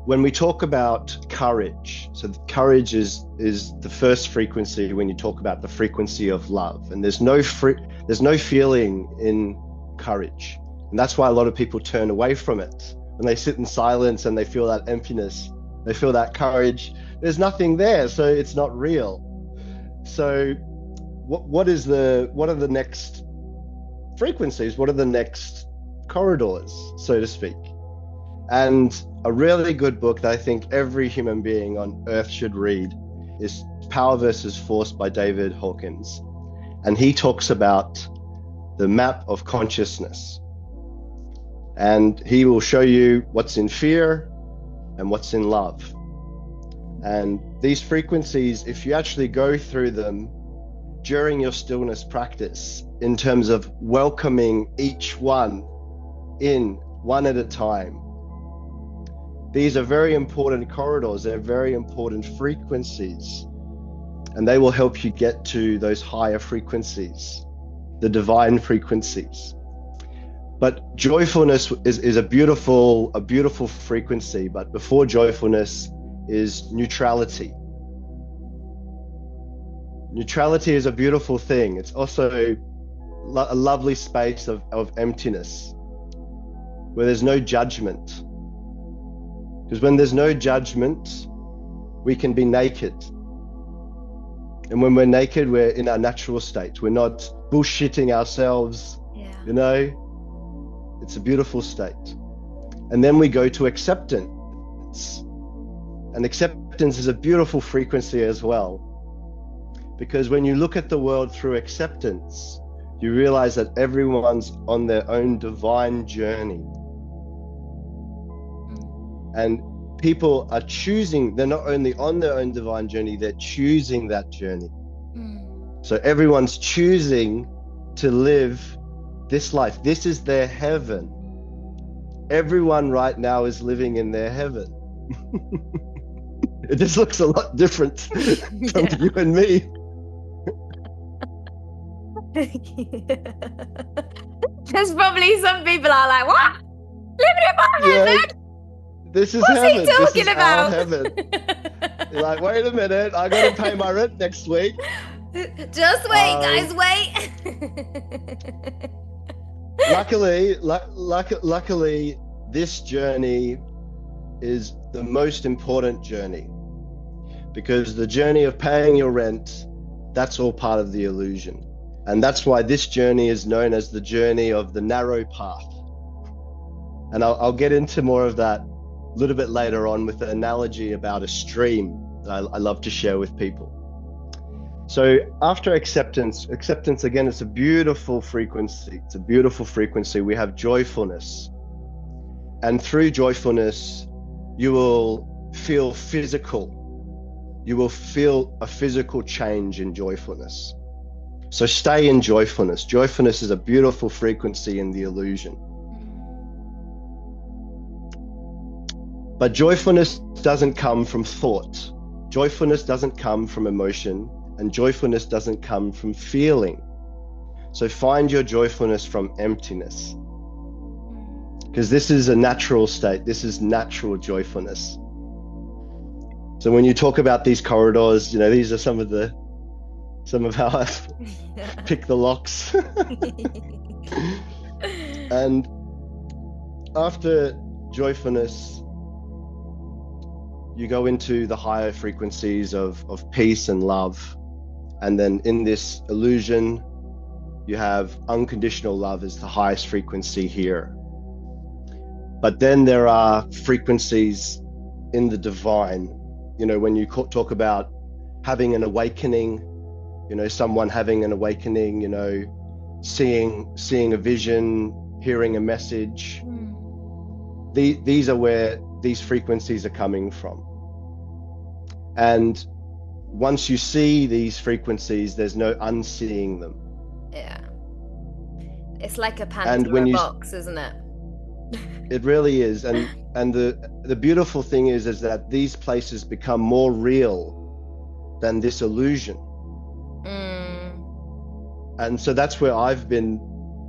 when we talk about courage, so courage is the first frequency when you talk about the frequency of love, and there's no feeling in courage, and that's why a lot of people turn away from it when they sit in silence and they feel that emptiness, they feel that courage. There's nothing there, so it's not real. So, what are the next frequencies? What are the next corridors, so to speak? And a really good book that I think every human being on earth should read is Power versus Force by David Hawkins. And he talks about the map of consciousness. And he will show you what's in fear and what's in love. And these frequencies, if you actually go through them during your stillness practice, in terms of welcoming each one in one at a time, these are very important corridors. They're very important frequencies, and they will help you get to those higher frequencies, the divine frequencies. But joyfulness is a beautiful frequency. But before joyfulness is neutrality. Neutrality is a beautiful thing. It's also a lovely space of emptiness, where there's no judgment. Because when there's no judgment, we can be naked. And when we're naked, we're in our natural state. We're not bullshitting ourselves, It's a beautiful state. And then we go to acceptance. And acceptance is a beautiful frequency as well. Because when you look at the world through acceptance, you realize that everyone's on their own divine journey. And people are choosing, they're not only on their own divine journey, they're choosing that journey. So everyone's choosing to live this life. This is their heaven. Everyone right now is living in their heaven. It just looks a lot different from you and me. There's probably some people are like, what? Living in my heaven? This is What's heaven. he talking this is about? Our heaven. You're like, wait a minute, I gotta pay my rent next week. Just wait, guys, wait. Luckily, this journey is the most important journey, because the journey of paying your rent, that's all part of the illusion. And that's why this journey is known as the journey of the narrow path. And I'll get into more of that a little bit later on with the analogy about a stream that I love to share with people. So after acceptance again, it's a beautiful frequency. It's a beautiful frequency. We have joyfulness. And through joyfulness, you will feel physical. You will feel a physical change in joyfulness. So stay in joyfulness. Joyfulness is a beautiful frequency in the illusion. But joyfulness doesn't come from thought. Joyfulness doesn't come from emotion, and joyfulness doesn't come from feeling. So find your joyfulness from emptiness, because this is a natural state. This is natural joyfulness. So when you talk about these corridors, these are some of how I've picked the locks. And after joyfulness, you go into the higher frequencies of peace and love. And then in this illusion, you have unconditional love as the highest frequency here. But then there are frequencies in the divine. When you talk about having an awakening, someone having an awakening, seeing a vision, hearing a message. These are where these frequencies are coming from. And once you see these frequencies, there's no unseeing them. Yeah. It's like a And when Pandora you, box, isn't it? it really is. And the beautiful thing is that these places become more real than this illusion. And so that's where I've been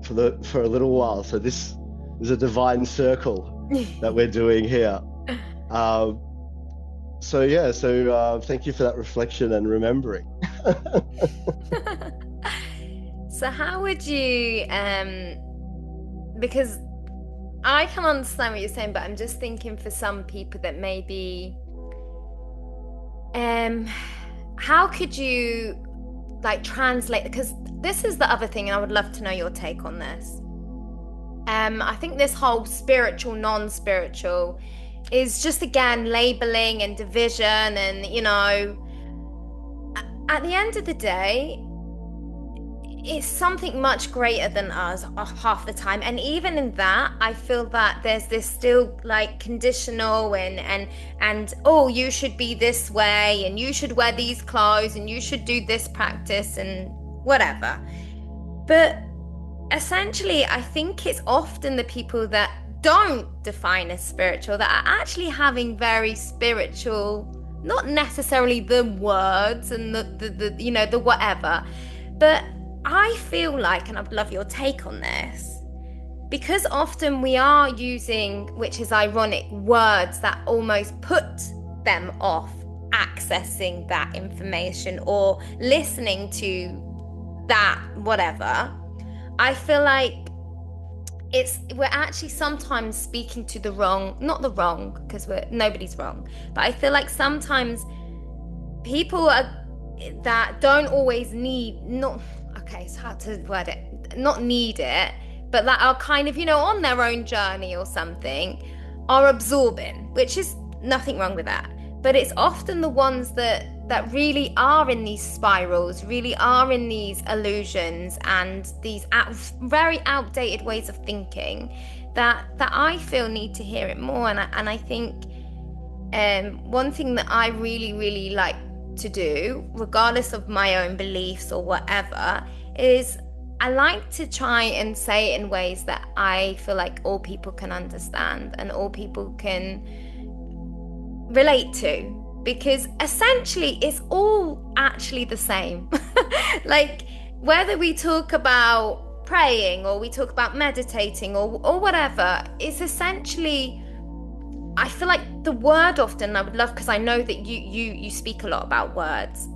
for a little while. So this is a divine circle that we're doing here. So thank you for that reflection and remembering. So how would you, because I can understand what you're saying, but I'm just thinking for some people that maybe, how could you like translate? Because this is the other thing, and I would love to know your take on this. I think this whole spiritual, non-spiritual is just again labeling and division, and at the end of the day, it's something much greater than us half the time. And even in that, I feel that there's this still like conditional and oh, you should be this way and you should wear these clothes and you should do this practice and whatever. But essentially, I think it's often the people that don't define as spiritual that are actually having very spiritual, not necessarily the words and the whatever, but I feel like, and I'd love your take on this, because often we are using, which is ironic, words that almost put them off accessing that information or listening to that whatever. I feel like we're actually sometimes speaking to the wrong, not the wrong, because nobody's wrong, but I feel like sometimes people that don't always need, not, okay, it's hard to word it, not need it, but that are kind of, on their own journey or something, are absorbing, which is nothing wrong with that. But it's often the ones that really are in these spirals, really are in these illusions and these very outdated ways of thinking that I feel need to hear it more. And I think one thing that I really, really like to do, regardless of my own beliefs or whatever, is I like to try and say it in ways that I feel like all people can understand and all people can relate to, because essentially it's all actually the same. Like whether we talk about praying or we talk about meditating or whatever, it's essentially, I feel like the word often, I would love, because I know that you speak a lot about words,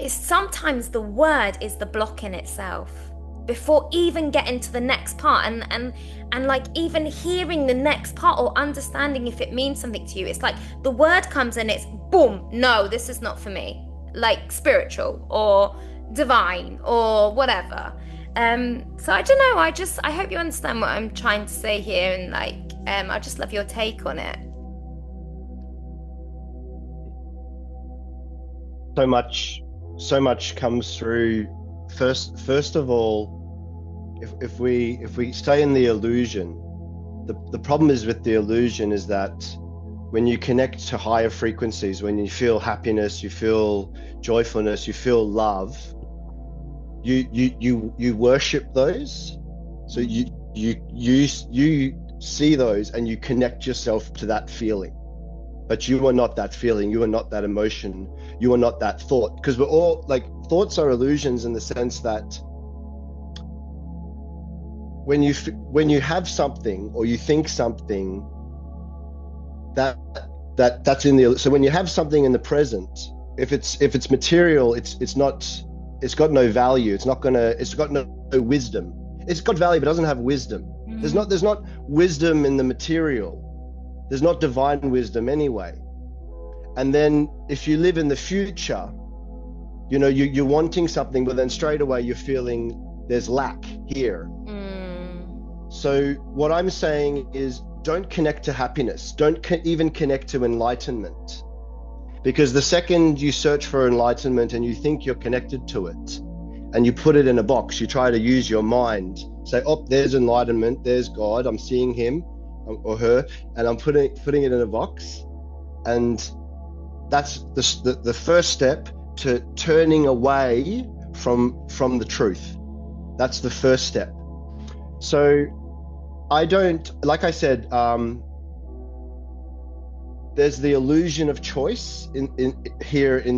is sometimes the word is the block in itself before even getting to the next part, and like even hearing the next part or understanding if it means something to you. It's like the word comes and it's boom, no, this is not for me, like spiritual or divine or whatever. So I don't know, I hope you understand what I'm trying to say here, and like I just love your take on it. So much comes through. First of all, if we stay in the illusion, the problem is with the illusion is that when you connect to higher frequencies, when you feel happiness, you feel joyfulness, you feel love, you worship those. So you see those and you connect yourself to that feeling. But you are not that feeling, you are not that emotion, you are not that thought. Because we're all like, thoughts are illusions in the sense that when you have something or you think something, that's in the, so when you have something in the present, if it's material, it's got no value, it's got no wisdom. It's got value but doesn't have wisdom. There's not wisdom in the material. There's not divine wisdom anyway. And then if you live in the future, you're wanting something, but then straight away you're feeling there's lack here. So what I'm saying is, don't connect to happiness. Don't even connect to enlightenment. Because the second you search for enlightenment and you think you're connected to it, and you put it in a box, you try to use your mind, say, oh, there's enlightenment, there's God, I'm seeing him or her, and I'm putting it in a box, and That's the first step to turning away from the truth. That's the first step. So I don't, like I said, there's the illusion of choice in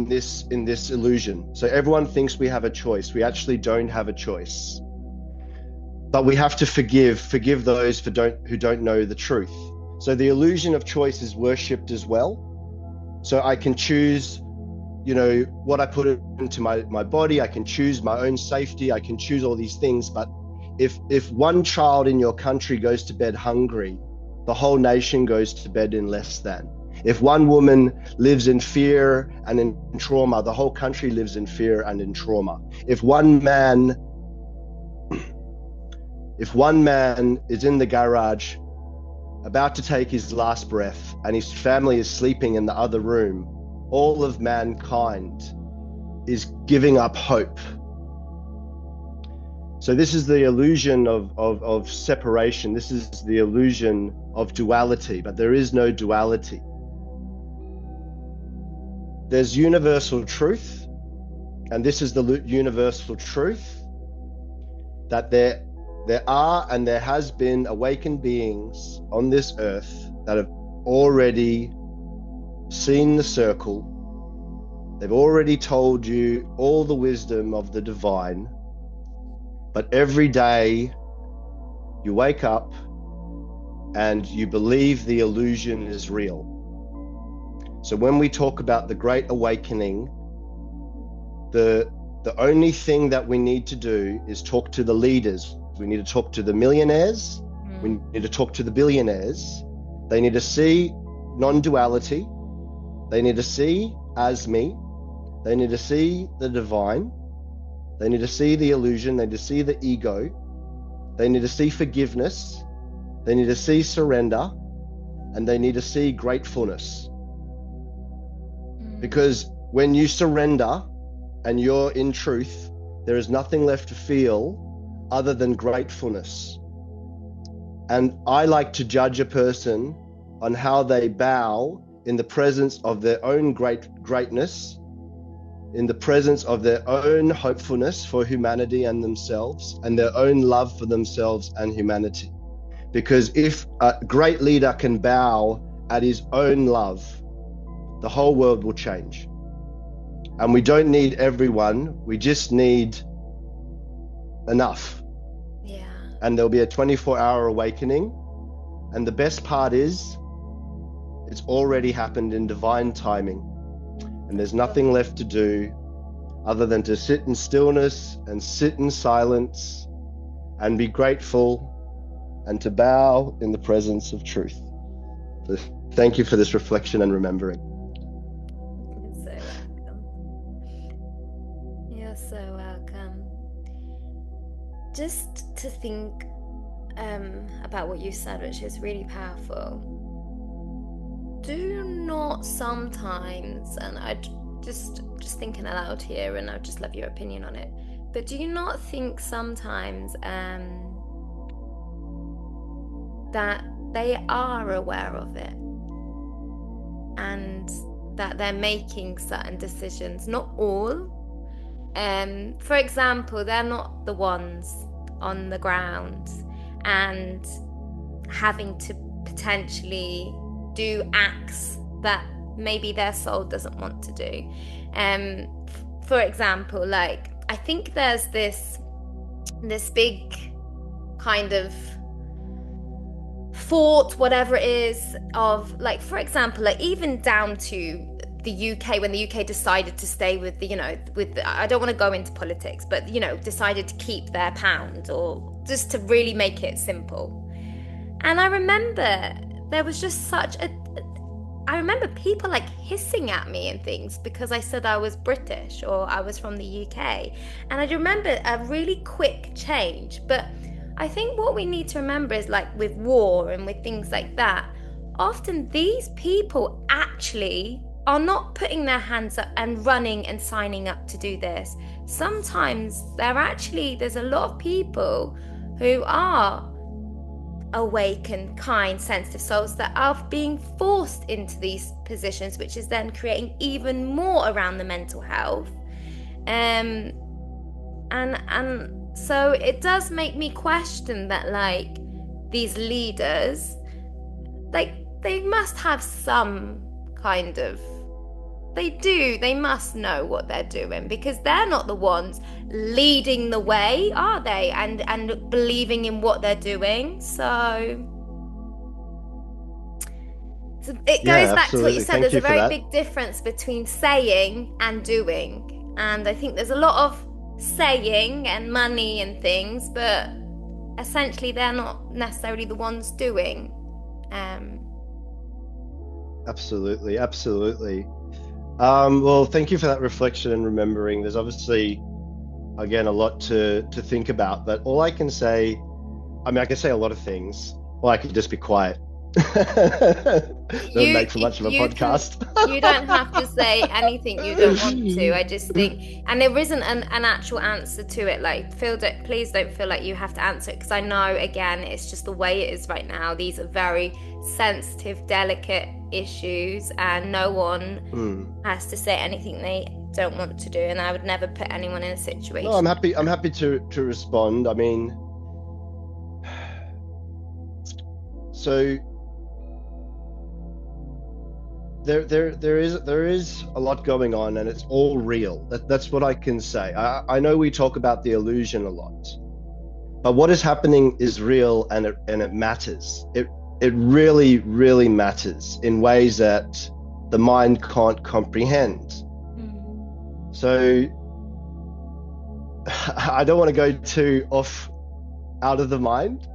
this illusion. So everyone thinks we have a choice. We actually don't have a choice. But we have to forgive those who don't know the truth. So the illusion of choice is worshipped as well. So I can choose, what I put into my body. I can choose my own safety. I can choose all these things. But if one child in your country goes to bed hungry, the whole nation goes to bed in less than. If one woman lives in fear and in trauma, the whole country lives in fear and in trauma. If one man is in the garage about to take his last breath and his family is sleeping in the other room, all of mankind is giving up hope. So this is the illusion of separation. This is the illusion of duality, but there is no duality. There's universal truth, and this is the universal truth, that there are and there has been awakened beings on this earth that have already seen the circle. They've already told you all the wisdom of the divine, but every day you wake up and you believe the illusion is real. So when we talk about the Great Awakening, the only thing that we need to do is talk to the leaders. We need to talk to the millionaires. We need to talk to the billionaires. They need to see non-duality. They need to see as me. They need to see the divine. They need to see the illusion. They need to see the ego. They need to see forgiveness. They need to see surrender. And they need to see gratefulness. Because when you surrender and you're in truth, there is nothing left to feel other than gratefulness. And I like to judge a person on how they bow in the presence of their own greatness, in the presence of their own hopefulness for humanity and themselves, and their own love for themselves and humanity. Because if a great leader can bow at his own love, the whole world will change. And we don't need everyone, we just need enough. Yeah. And there'll be a 24-hour awakening. And the best part is, it's already happened in divine timing. And there's nothing left to do other than to sit in stillness and sit in silence and be grateful and to bow in the presence of truth. So thank you for this reflection and remembering. You're so welcome. Just to think about what you said, which is really powerful. Do not sometimes, and I just thinking aloud here, and I'd just love your opinion on it, but do you not think sometimes that they are aware of it and that they're making certain decisions? Not all. For example, they're not the ones on the ground and having to potentially do acts that maybe their soul doesn't want to do. For example, like, I think there's this big kind of thought, whatever it is, of, like, for example, like, even down to the UK, when the UK decided to stay with the, I don't want to go into politics, but, decided to keep their pound, or just to really make it simple. And I remember there was just I remember people like hissing at me and things because I said I was British or I was from the UK. And I remember a really quick change. But I think what we need to remember is, like, with war and with things like that, often these people actually are not putting their hands up and running and signing up to do this. Sometimes there's a lot of people who are awakened, kind, sensitive souls that are being forced into these positions, which is then creating even more around the mental health. And so it does make me question that, like, these leaders, like, they must have some kind of, they must know what they're doing, because they're not the ones leading the way, are they? And believing in what they're doing. So it goes Yeah, back to what you absolutely. said. Thank There's a you for very that. big difference between saying and doing. And I think there's a lot of saying and money and things, but essentially they're not necessarily the ones doing. Absolutely, absolutely. Well, thank you for that reflection and remembering. There's obviously, again, a lot to think about, but all I can say, I mean, I can say a lot of things, or I could just be quiet. Don't make for much of a podcast. You don't have to say anything you don't want to. I just think, and there isn't an actual answer to it. Like, please don't feel like you have to answer it, because I know, again, it's just the way it is right now. These are very sensitive, delicate issues, and no one has to say anything they don't want to do. And I would never put anyone in a situation. No, I'm happy to respond. I mean, so there is a lot going on, and it's all real. That's what I can say. I know we talk about the illusion a lot, but what is happening is real, and it matters. It really, really matters in ways that the mind can't comprehend. So I don't want to go too out of the mind.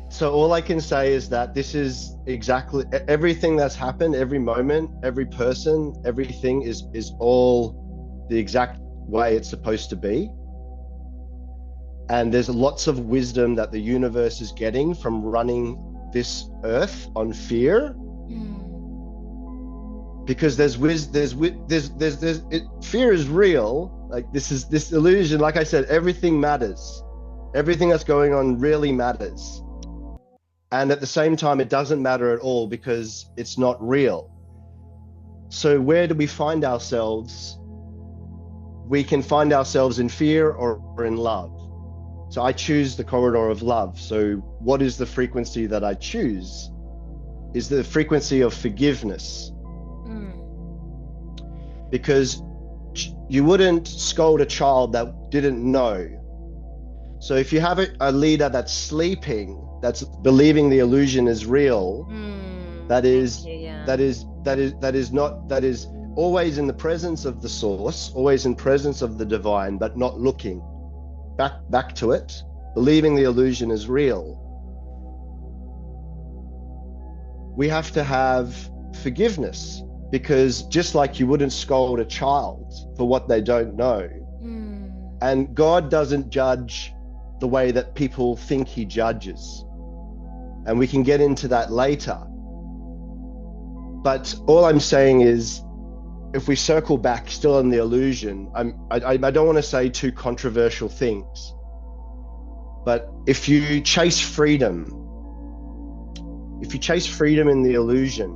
So all I can say is that this is exactly everything that's happened, every moment, every person, everything is all the exact way it's supposed to be. And there's lots of wisdom that the universe is getting from running this earth on fear. Because fear is real. Like, this illusion, like I said, everything matters. Everything that's going on really matters. And at the same time, it doesn't matter at all because it's not real. So where do we find ourselves? We can find ourselves in fear or in love. So I choose the corridor of love. So what is the frequency that I choose? Is the frequency of forgiveness. Because you wouldn't scold a child that didn't know. So if you have a leader that's sleeping, that's believing the illusion is real, that is always in the presence of the source, always in presence of the divine, but not looking back to it, believing the illusion is real. We have to have forgiveness, because just like you wouldn't scold a child for what they don't know, and God doesn't judge the way that people think he judges. And we can get into that later. But all I'm saying is, if we circle back still in the illusion, I don't want to say too controversial things, but if you chase freedom in the illusion,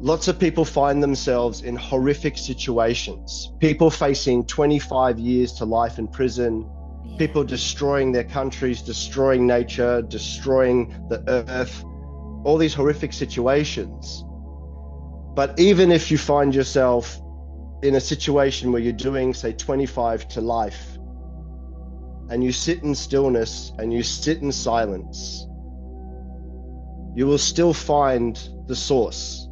lots of people find themselves in horrific situations. People facing 25 years to life in prison, people destroying their countries, destroying nature, destroying the earth, all these horrific situations. But even if you find yourself in a situation where you're doing, say, 25 to life, and you sit in stillness and you sit in silence, you will still find the source.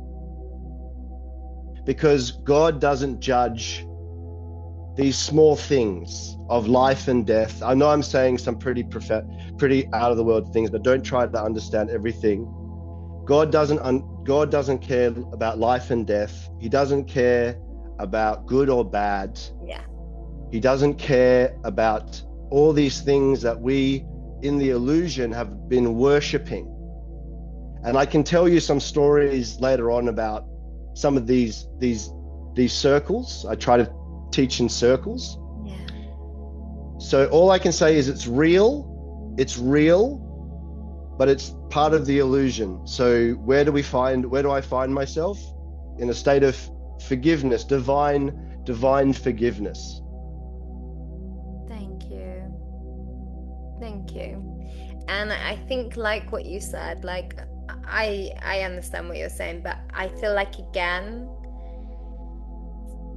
Because God doesn't judge these small things of life and death. I know I'm saying some pretty out of the world things, but don't try to understand everything. God doesn't care about life and death. He doesn't care about good or bad. Yeah. He doesn't care about all these things that we in the illusion have been worshipping. And I can tell you some stories later on about some of these circles. I try to teach in circles. Yeah. So all I can say is it's real, it's real, but it's part of the illusion. So where do I find myself? In a state of forgiveness, divine forgiveness. Thank you. Thank you. And I think, like what you said, like I understand what you're saying, but I feel like, again,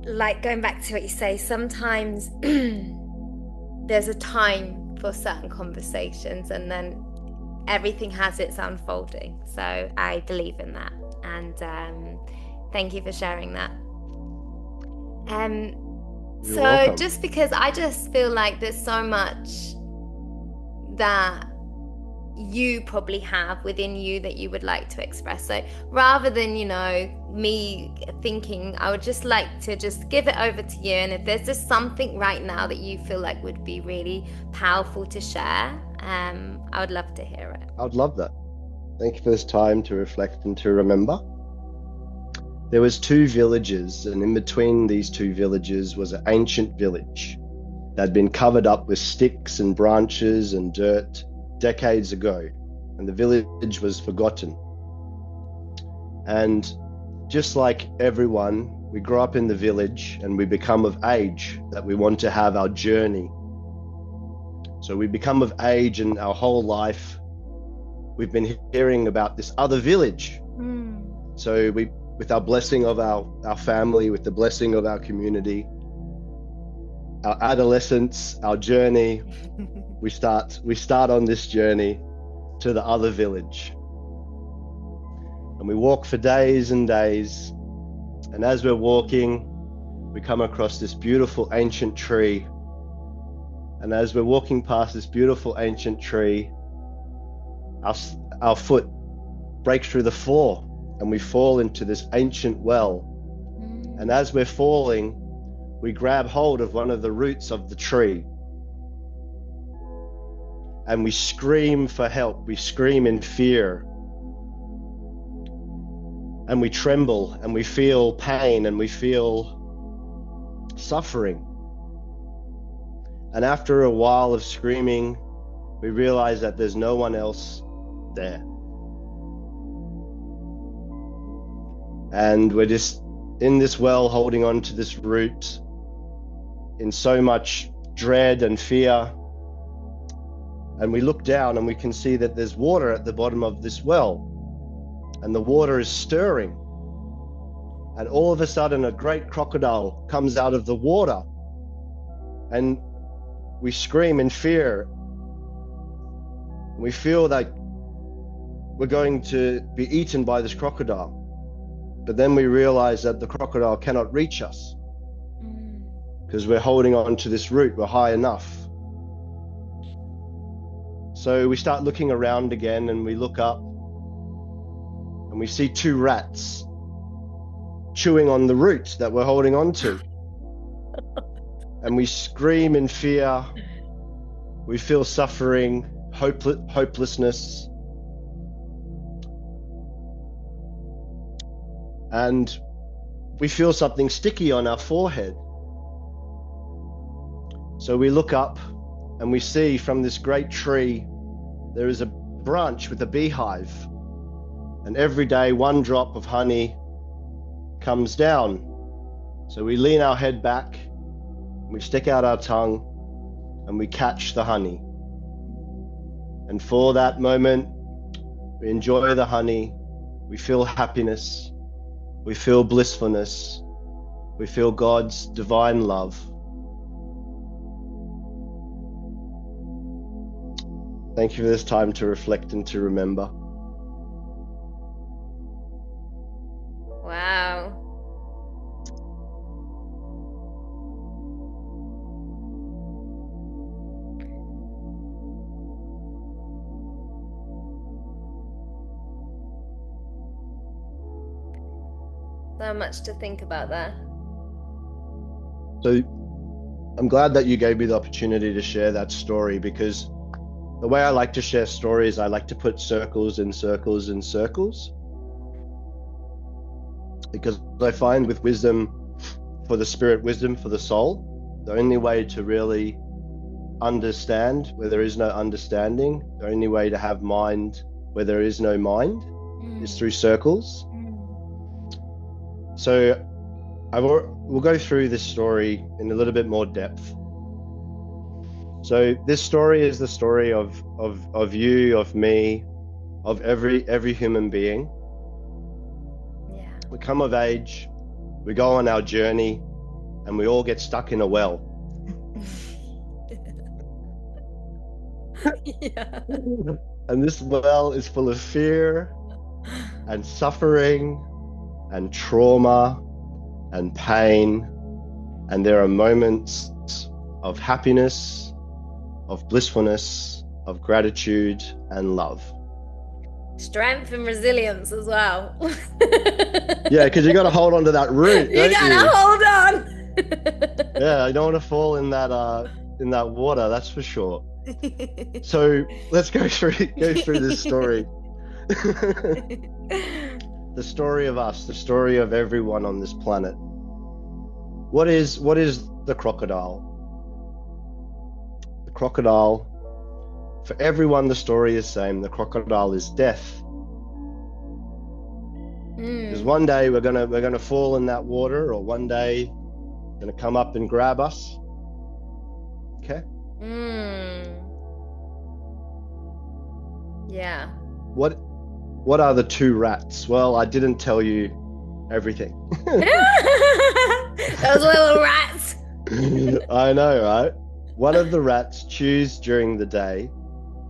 like going back to what you say, sometimes there's a time for certain conversations, and then everything has its unfolding. So I believe in that, and thank you for sharing that. You're So welcome. just because I just feel like there's so much that you probably have within you that you would like to express. So rather than, me thinking, I would just like to just give it over to you. And if there's just something right now that you feel like would be really powerful to share, I would love to hear it. I would love that. Thank you for this time to reflect and to remember. There was 2 villages, and in between these 2 villages was an ancient village that had been covered up with sticks and branches and dirt decades ago, and the village was forgotten. And just like everyone, we grow up in the village and we become of age that we want to have our journey. So we become of age, and our whole life we've been hearing about this other village. So with our blessing of our family, with the blessing of our community, our adolescence, our journey, we start on this journey to the other village. And we walk for days and days. And as we're walking, we come across this beautiful ancient tree. And as we're walking past this beautiful ancient tree, our foot breaks through the floor, and we fall into this ancient well. And as we're falling, we grab hold of one of the roots of the tree. And we scream for help. We scream in fear. And we tremble, and we feel pain, and we feel suffering. And after a while of screaming, we realize that there's no one else there. And we're just in this well, holding on to this root in so much dread and fear. And we look down and we can see that there's water at the bottom of this well, and the water is stirring. And all of a sudden, a great crocodile comes out of the water, and we scream in fear. We feel like we're going to be eaten by this crocodile. But then we realize that the crocodile cannot reach us because we're holding on to this root. We're high enough. So we start looking around again, and we look up and we see 2 rats chewing on the root that we're holding on to. And we scream in fear. We feel suffering, hopelessness. And we feel something sticky on our forehead. So we look up and we see from this great tree, there is a branch with a beehive. And every day 1 drop of honey comes down. So we lean our head back, we stick out our tongue, and we catch the honey. And for that moment, we enjoy the honey, we feel happiness, we feel blissfulness, we feel God's divine love. Thank you for this time to reflect and to remember. Wow. So much to think about there. So I'm glad that you gave me the opportunity to share that story, because the way I like to share stories, I like to put circles in circles in circles. Because I find with wisdom for the spirit, wisdom for the soul, the only way to really understand where there is no understanding. The only way to have mind where there is no mind is through circles. So we'll go through this story in a little bit more depth. So this story is the story of you, of me, of every human being. Yeah. We come of age, we go on our journey, and we all get stuck in a well. Yeah. And this well is full of fear and suffering and trauma and pain. And there are moments of happiness, of blissfulness, of gratitude and love. Strength and resilience as well. Yeah, because you got to hold on to that root. You gotta hold on. Yeah, you don't want to fall in that water, that's for sure. So let's go through this story. The story of us, the story of everyone on this planet. What is the crocodile? The crocodile, for everyone the story is same. The crocodile is death. Because one day we're gonna fall in that water, or one day gonna come up and grab us. Okay. Yeah. What are the two rats? Well, I didn't tell you everything. Those little rats. I know, right? One of the rats chews during the day,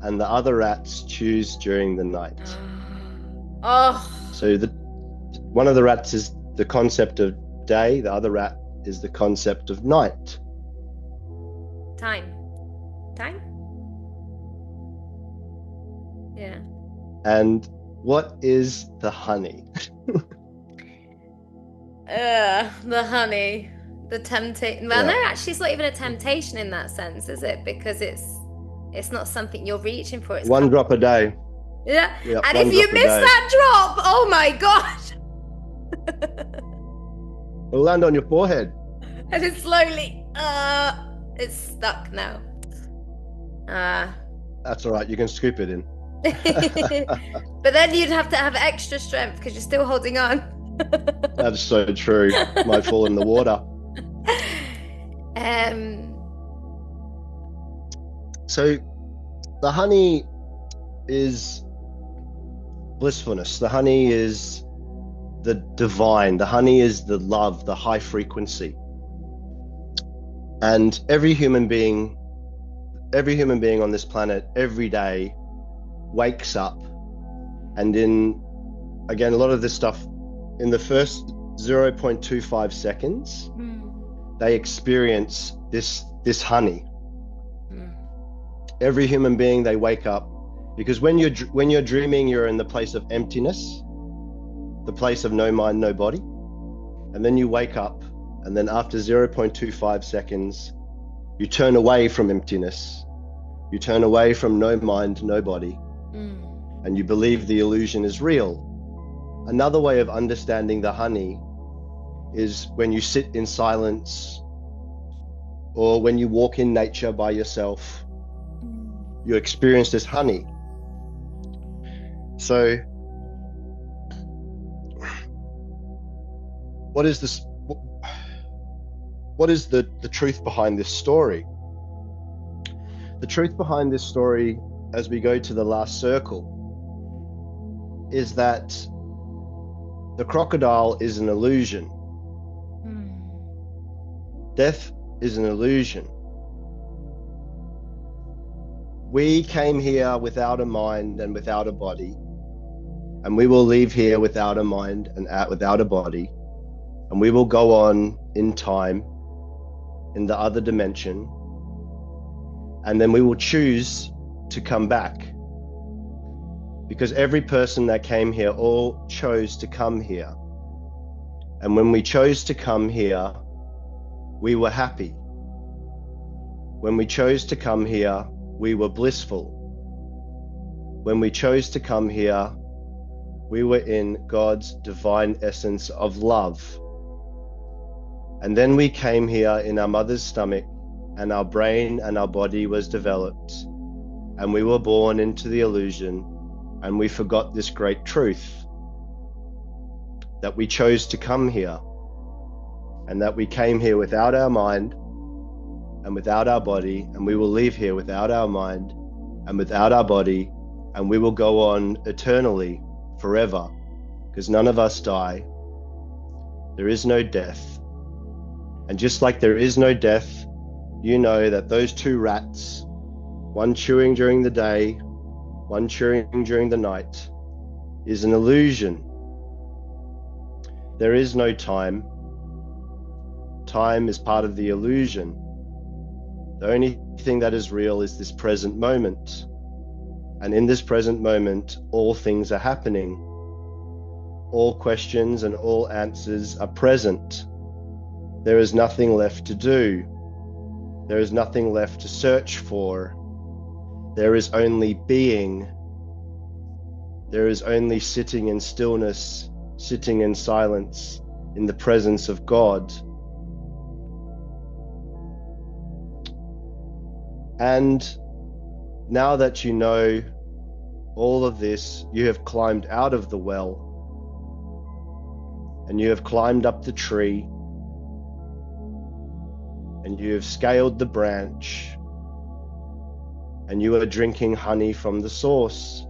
and the other rats chews during the night. Oh. So one of the rats is the concept of day, the other rat is the concept of night. Time. Yeah. And what is the honey? The honey. The temptation. Well, Yeah. no, actually, it's not even a temptation in that sense, is it? Because it's not something you're reaching for. It's One drop a day. Yeah. Yep, And one if you drop a miss day. that drop, oh my gosh. It'll land on your forehead. And it's slowly, it's stuck now. That's all right. You can scoop it in. But then you'd have to have extra strength because you're still holding on. That's so true. Might fall in the water. So the honey is blissfulness. The honey is the divine. The honey is the love, the high frequency. And every human being on this planet every day wakes up, and again, a lot of this stuff in the first 0.25 seconds, they experience this honey. Every human being, they wake up, because when you're dreaming, you're in the place of emptiness, the place of no mind, no body, and then you wake up, and then after 0.25 seconds, you turn away from emptiness, you turn away from no mind, no body, and you believe the illusion is real. Another way of understanding the honey is when you sit in silence, or when you walk in nature by yourself, you experience this honey. So what is this? What is the truth behind this story? The truth behind this story, as we go to the last circle, is that the crocodile is an illusion. Death is an illusion. We came here without a mind and without a body, and we will leave here without a mind and without a body, and we will go on in time in the other dimension, and then we will choose to come back, because every person that came here all chose to come here. And when we chose to come here, we were happy. When we chose to come here, we were blissful. When we chose to come here, we were in God's divine essence of love. And then we came here in our mother's stomach and our brain and our body was developed, and we were born into the illusion, and we forgot this great truth that we chose to come here, and that we came here without our mind and without our body, and we will leave here without our mind and without our body, and we will go on eternally, forever, because none of us die. There is no death. And just like there is no death, you know that those two rats, one chewing during the day, one chewing during the night, is an illusion. There is no time. Time is part of the illusion. The only thing that is real is this present moment. And in this present moment, all things are happening. All questions and all answers are present. There is nothing left to do. There is nothing left to search for. There is only being. There is only sitting in stillness, sitting in silence, in the presence of God. And now that you know all of this, you have climbed out of the well, and you have climbed up the tree, and you have scaled the branch, and you are drinking honey from the source.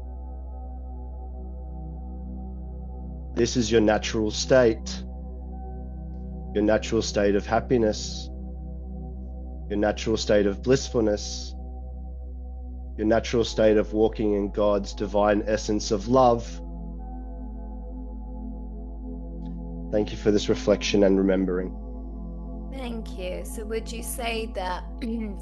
This is your natural state of happiness, your natural state of blissfulness, your natural state of walking in God's divine essence of love. Thank you for this reflection and remembering. Thank you. So would you say that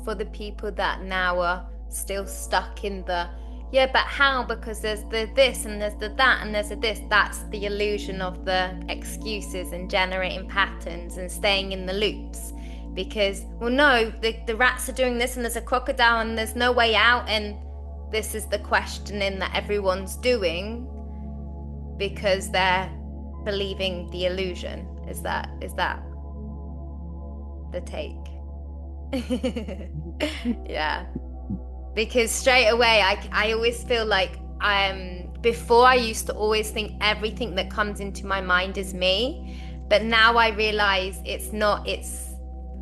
for the people that now are still stuck in the, yeah, but how? Because there's the this and there's the that and there's the this. That's the illusion of the excuses and generating patterns and staying in the loops. Because, well, no, the rats are doing this and there's a crocodile and there's no way out, and this is the questioning that everyone's doing because they're believing the illusion. Is that the take? Yeah. Because straight away, I always feel like before I used to always think everything that comes into my mind is me, but now I realize it's not, it's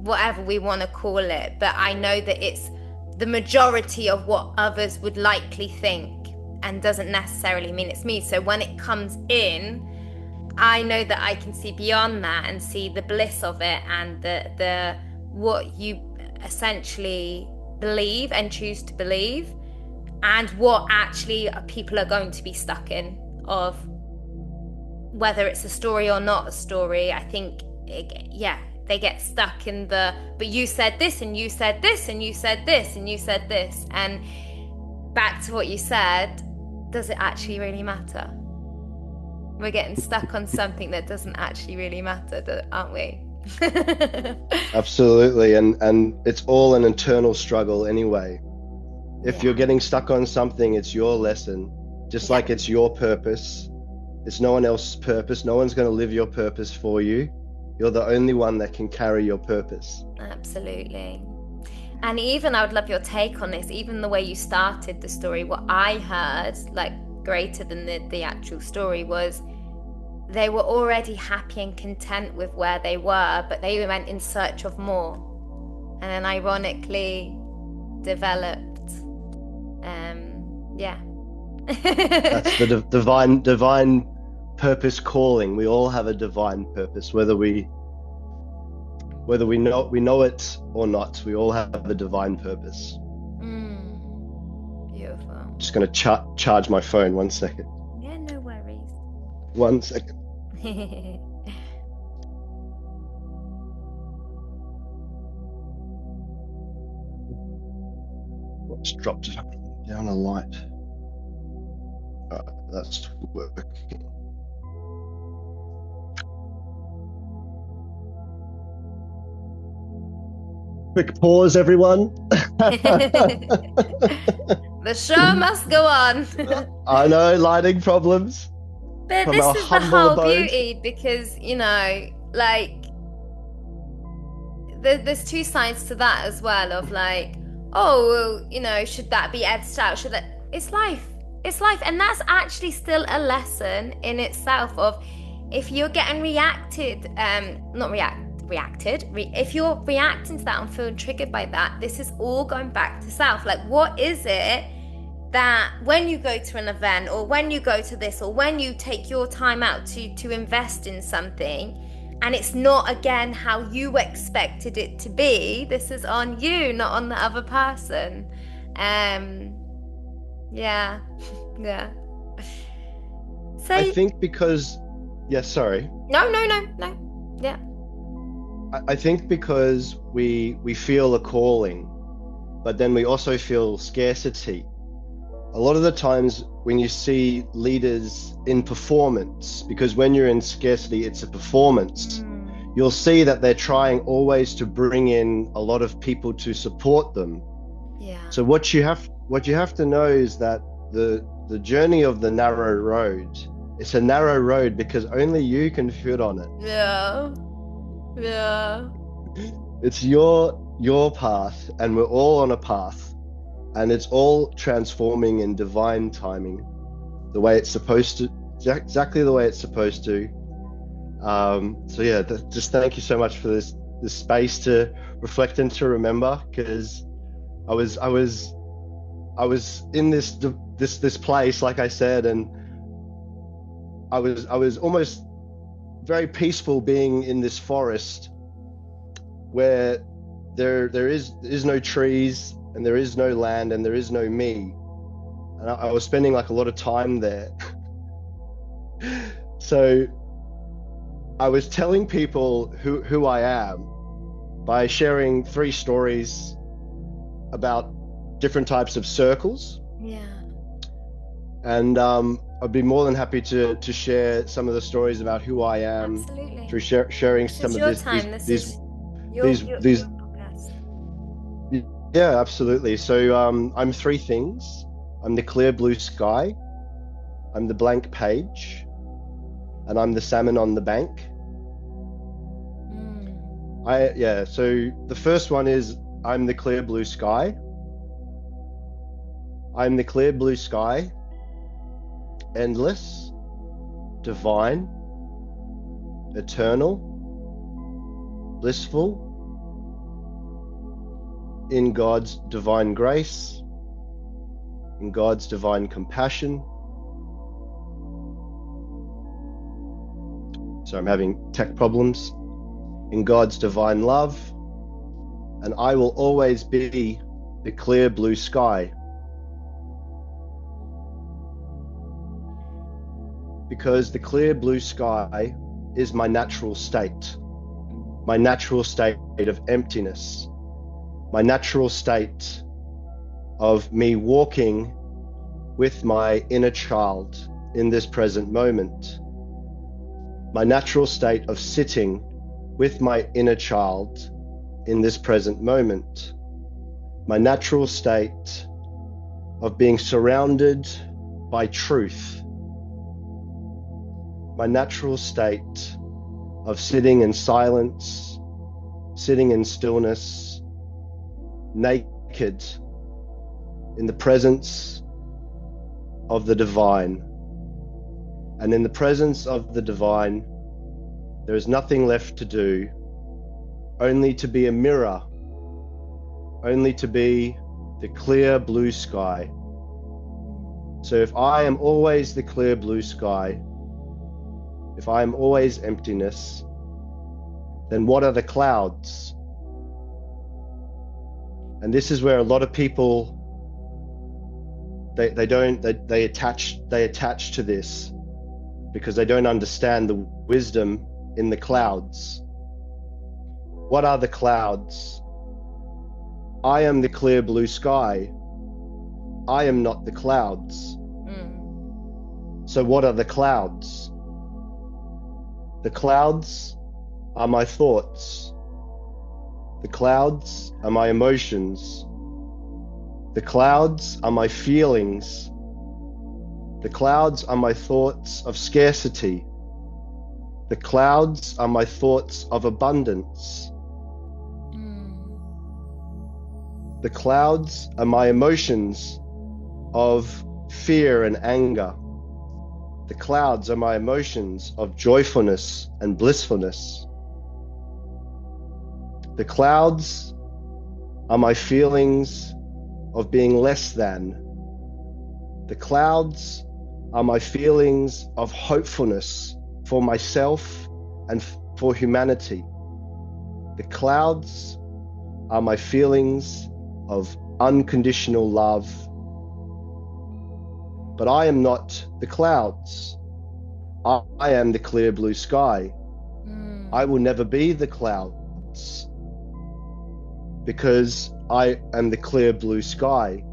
whatever we want to call it, but I know that it's the majority of what others would likely think and doesn't necessarily mean it's me. So when it comes in, I know that I can see beyond that and see the bliss of it and the what you essentially believe and choose to believe, and what actually people are going to be stuck in, of whether it's a story or not a story. I think they get stuck in the, but you said this and you said this and you said this and you said this, and back to what you said, does it actually really matter? We're getting stuck on something that doesn't actually really matter, aren't we? Absolutely, and it's all an internal struggle anyway. If you're getting stuck on something, it's your lesson, just like it's your purpose. It's no one else's purpose. No one's going to live your purpose for you. You're the only one that can carry your purpose. Absolutely. And even, I would love your take on this, even the way you started the story, what I heard, like greater than the actual story, was they were already happy and content with where they were, but they went in search of more, and then ironically developed That's the divine purpose calling. We all have a divine purpose, whether we know it or not. We all have a divine purpose. Beautiful. I'm just going to charge my phone. 1 second. Yeah, no worries. 1 second. Let's drop down a light. That's working. Quick pause, everyone. The show must go on. I know, lighting problems. But this is the whole beauty, because, like, there's two sides to that as well, of like, oh, well, you know, should that be edited out? Should that? It's life. It's life. And that's actually still a lesson in itself of if you're getting reacted, not reacted, if you're reacting to that and feeling triggered by that, this is all going back to self. Like, what is it that when you go to an event or when you go to this or when you take your time out to invest in something and it's not again how you expected it to be, this is on you, not on the other person. Yeah. Yeah. So I think because, yeah, sorry. no. Yeah. I think because we feel a calling, but then we also feel scarcity. A lot of the times when you see leaders in performance, because when you're in scarcity, it's a performance, you'll see that they're trying always to bring in a lot of people to support them. Yeah. So what you have to know is that the journey of the narrow road, it's a narrow road because only you can fit on it. Yeah. Yeah. It's your path, and we're all on a path, and it's all transforming in divine timing, the way it's supposed to, exactly the way it's supposed to. So yeah, just thank you so much for this space to reflect and to remember, because I was in this place, like I said, and I was almost very peaceful being in this forest where there is no trees and there is no land and there is no me, and I was spending like a lot of time there. So I was telling people who I am by sharing 3 stories about different types of circles. Yeah. And I'd be more than happy to share some of the stories about who I am. Absolutely. Through sharing some of these Your podcast. Yeah, absolutely. So I'm 3 things. I'm the clear blue sky, I'm the blank page, and I'm the salmon on the bank. So the first one is I'm the clear blue sky. I'm the clear blue sky, endless, divine, eternal, blissful, in God's divine grace, in God's divine compassion. So I'm having tech problems. In God's divine love, and I will always be the clear blue sky. Because the clear blue sky is my natural state of emptiness, my natural state of me walking with my inner child in this present moment, my natural state of sitting with my inner child in this present moment, my natural state of being surrounded by truth, my natural state of sitting in silence, sitting in stillness, naked in the presence of the divine. And in the presence of the divine, there is nothing left to do, only to be a mirror, only to be the clear blue sky. So if I am always the clear blue sky, if I am always emptiness, then what are the clouds? And this is where a lot of people they attach to this because they don't understand the wisdom in the clouds. What are the clouds? I am the clear blue sky. I am not the clouds. So what are the clouds? The clouds are my thoughts. The clouds are my emotions. The clouds are my feelings. The clouds are my thoughts of scarcity. The clouds are my thoughts of abundance. The clouds are my emotions of fear and anger. The clouds are my emotions of joyfulness and blissfulness. The clouds are my feelings of being less than. The clouds are my feelings of hopefulness for myself and for humanity. The clouds are my feelings of unconditional love. But I am not the clouds. I am the clear blue sky. I will never be the clouds because I am the clear blue sky.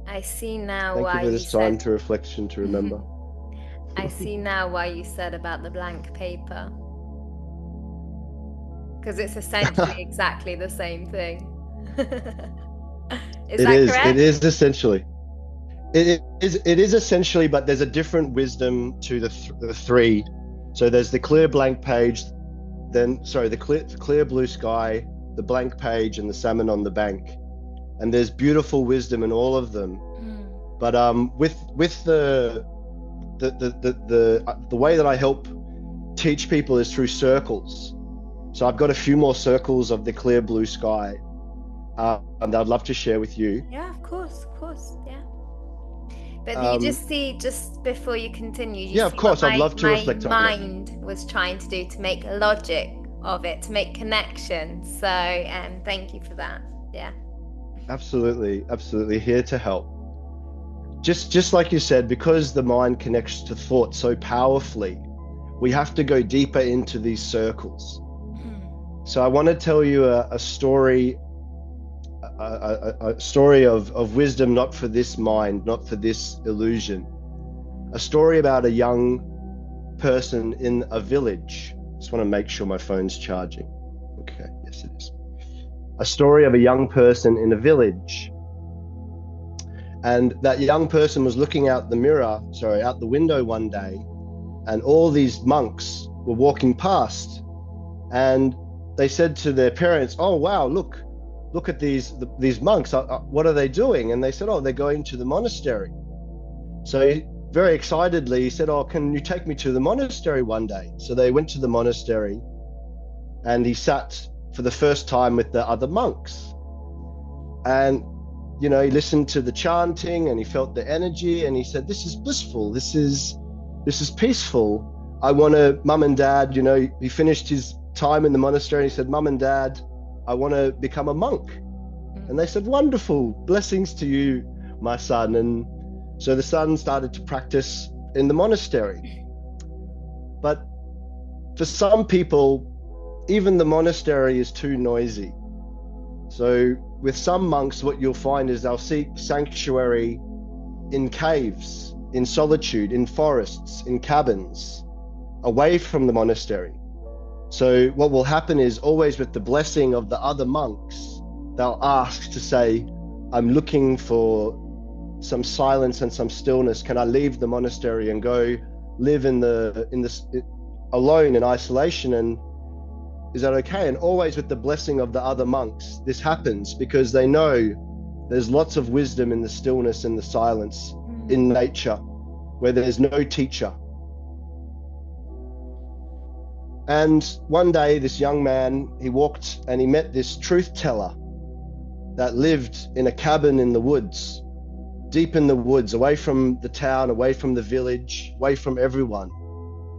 I see now Thank why you for this you time said... to reflection, to remember. I see now why you said about the blank paper. Because it's essentially exactly the same thing. Is that correct? It is essentially. It is essentially, but there's a different wisdom to the three. So there's the clear blank page, the clear blue sky, the blank page, and the salmon on the bank. And there's beautiful wisdom in all of them. But with the way that I help teach people is through circles. So I've got a few more circles of the clear blue sky, and I'd love to share with you. Yeah, of course, yeah. But you just see, just before you continue, yeah, of course, I'd love to reflect on it. My mind was trying to do to make logic of it, to make connection. So, thank you for that. Yeah. Absolutely here to help. Just like you said, because the mind connects to thought so powerfully, we have to go deeper into these circles. So I want to tell you a story, a story of wisdom, not for this mind, not for this illusion. A story about a young person in a village. Just want to make sure my phone's charging. Okay, yes it is. A story of a young person in a village. And that young person was looking out the window one day, and all these monks were walking past, and they said to their parents, "Oh wow, look at these monks. What are they doing?" And they said, "Oh, they're going to the monastery." So very excitedly he said, "Oh, can you take me to the monastery one day?" So they went to the monastery, and he sat for the first time with the other monks, and he listened to the chanting and he felt the energy, and he said, "This is blissful, this is peaceful. I want to, Mum and Dad," he finished his time in the monastery and he said, "Mum and Dad, I want to become a monk." And they said, "Wonderful, blessings to you, my son." And so the son started to practice in the monastery. But for some people, even the monastery is too noisy. So with some monks, what you'll find is they'll seek sanctuary in caves, in solitude, in forests, in cabins, away from the monastery. So what will happen is, always with the blessing of the other monks, they'll ask to say, "I'm looking for some silence and some stillness. Can I leave the monastery and go live alone in isolation? And is that okay?" And always with the blessing of the other monks, this happens because they know there's lots of wisdom in the stillness and the silence in nature, where there's no teacher. And one day this young man, he walked and he met this truth teller that lived in a cabin in the woods, deep in the woods, away from the town, away from the village, away from everyone.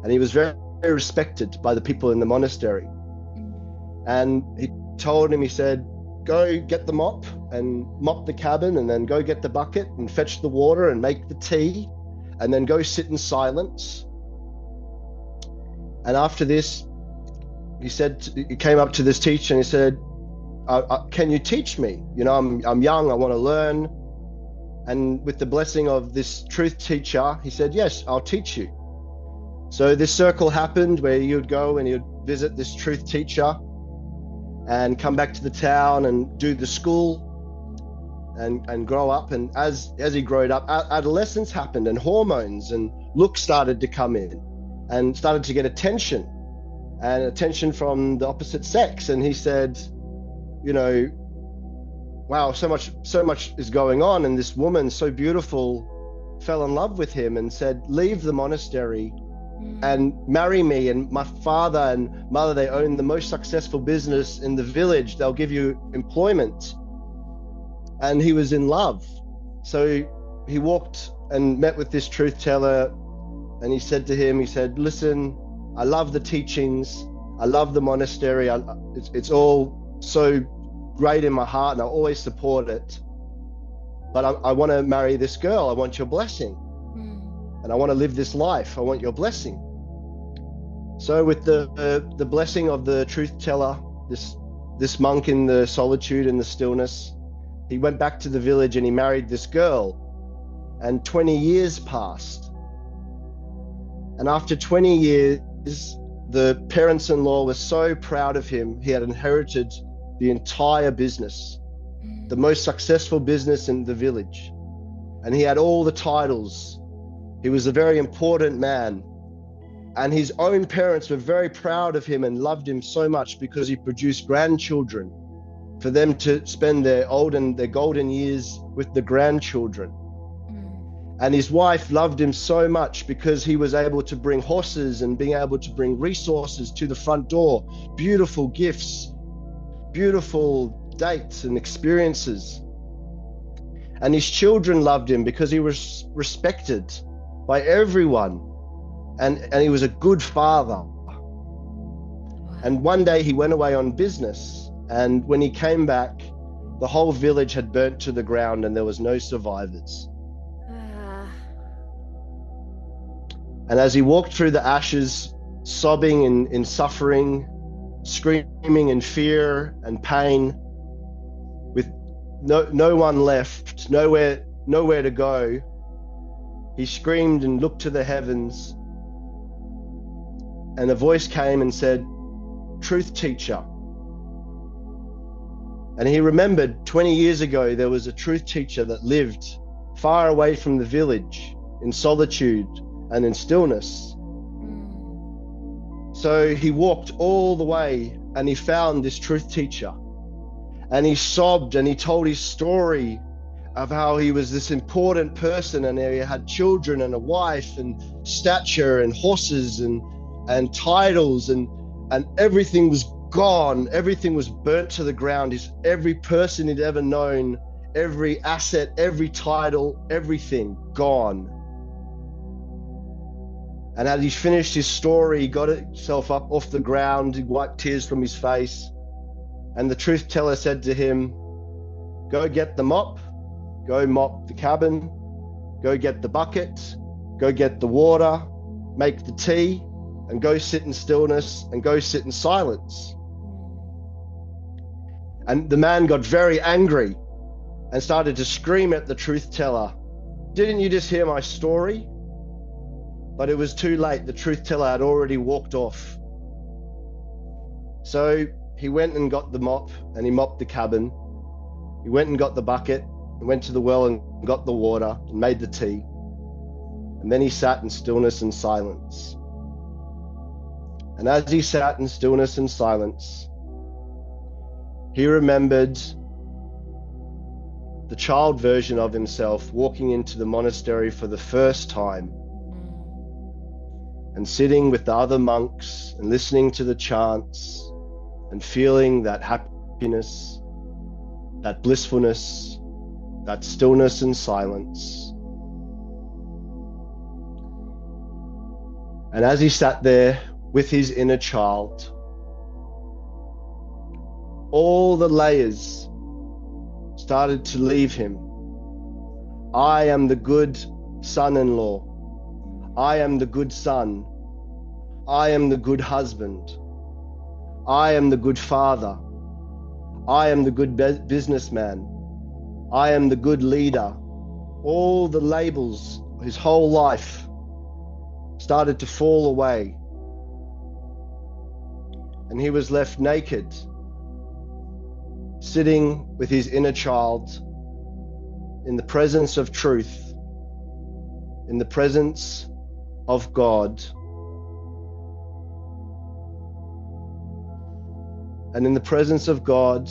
And he was very, very respected by the people in the monastery. And he told him, he said, "Go get the mop and mop the cabin, and then go get the bucket and fetch the water and make the tea, and then go sit in silence." And after this, he came up to this teacher and he said, "Can you teach me? I'm young, I want to learn." And with the blessing of this truth teacher, he said, "Yes, I'll teach you." So this circle happened where you'd go and you'd visit this truth teacher and come back to the town and do the school and grow up. And as he growed up, adolescence happened, and hormones and looks started to come in, and started to get attention from the opposite sex. And he said, you know, wow, so much is going on. And this woman, so beautiful, fell in love with him and said, leave the monastery and marry me. And my father and mother, they own the most successful business in the village. They'll give you employment. And he was in love. So he walked and met with this truth teller, and he said to him, he said, listen, I love the teachings. I love the monastery. It's all so great in my heart, and I always support it. But I want to marry this girl. I want your blessing. And I want to live this life. I want your blessing. So with the blessing of the truth teller, this monk in the solitude and the stillness, he went back to the village and he married this girl. And 20 years passed. And after 20 years, the parents-in-law were so proud of him. He had inherited the entire business, the most successful business in the village. And he had all the titles. He was a very important man. And his own parents were very proud of him and loved him so much because he produced grandchildren for them to spend their golden years with the grandchildren. And his wife loved him so much because he was able to bring horses and being able to bring resources to the front door, beautiful gifts, beautiful dates and experiences. And his children loved him because he was respected by everyone. And he was a good father. And one day he went away on business. And when he came back, the whole village had burnt to the ground and there was no survivors. And as he walked through the ashes, sobbing in suffering, screaming in fear and pain, with no one left, nowhere to go, he screamed and looked to the heavens, and a voice came and said, "Truth teacher." And he remembered 20 years ago there was a truth teacher that lived far away from the village, in solitude and in stillness. So he walked all the way and he found this truth teacher. And he sobbed and he told his story of how he was this important person and he had children and a wife and stature and horses and titles and everything was gone. Everything was burnt to the ground. Every person he'd ever known, every asset, every title, everything gone. And as he finished his story, he got himself up off the ground, he wiped tears from his face. And the truth teller said to him, "Go get the mop, go mop the cabin, go get the bucket, go get the water, make the tea, and go sit in stillness and go sit in silence." And the man got very angry and started to scream at the truth teller, "Didn't you just hear my story?" But it was too late. The truth teller had already walked off. So he went and got the mop and he mopped the cabin. He went and got the bucket and went to the well and got the water and made the tea. And then he sat in stillness and silence. And as he sat in stillness and silence, he remembered the child version of himself walking into the monastery for the first time and sitting with the other monks and listening to the chants and feeling that happiness, that blissfulness, that stillness and silence. And as he sat there with his inner child, all the layers started to leave him. I am the good son-in-law. I am the good son. I am the good husband. I am the good father. I am the good businessman. I am the good leader. All the labels, his whole life started to fall away. And he was left naked, sitting with his inner child in the presence of truth, in the presence of God, and in the presence of God,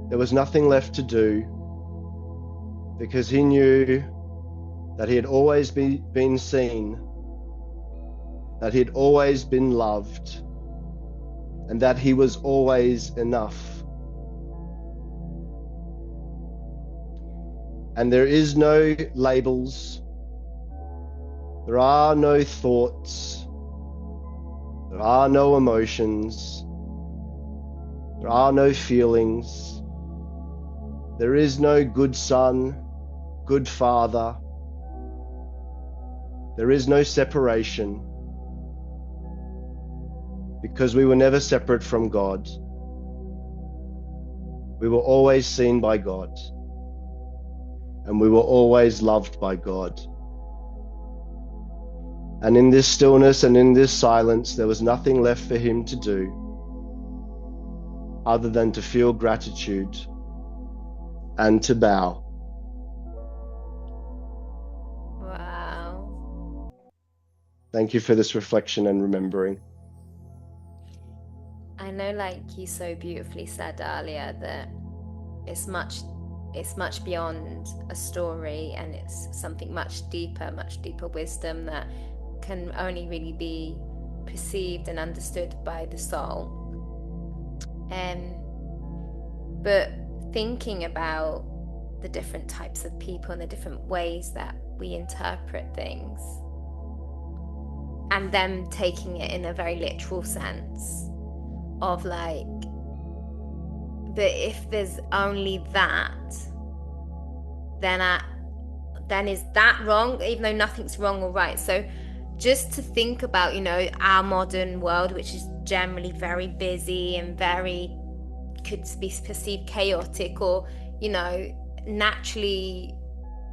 there was nothing left to do, because he knew that he had always been seen, that he had always been loved, and that he was always enough. And there is no labels, there are no thoughts, there are no emotions, there are no feelings, there is no good son, good father, there is no separation, because we were never separate from God. We were always seen by God, and we were always loved by God. And in this stillness and in this silence, there was nothing left for him to do other than to feel gratitude and to bow. Wow. Thank you for this reflection and remembering. I know, like you so beautifully said earlier, that it's much beyond a story, and it's something much deeper wisdom that can only really be perceived and understood by the soul. But thinking about the different types of people and the different ways that we interpret things, and them taking it in a very literal sense of like, that if there's only that, then is that wrong, even though nothing's wrong or right? So just to think about, our modern world, which is generally very busy and very, could be perceived chaotic, or, naturally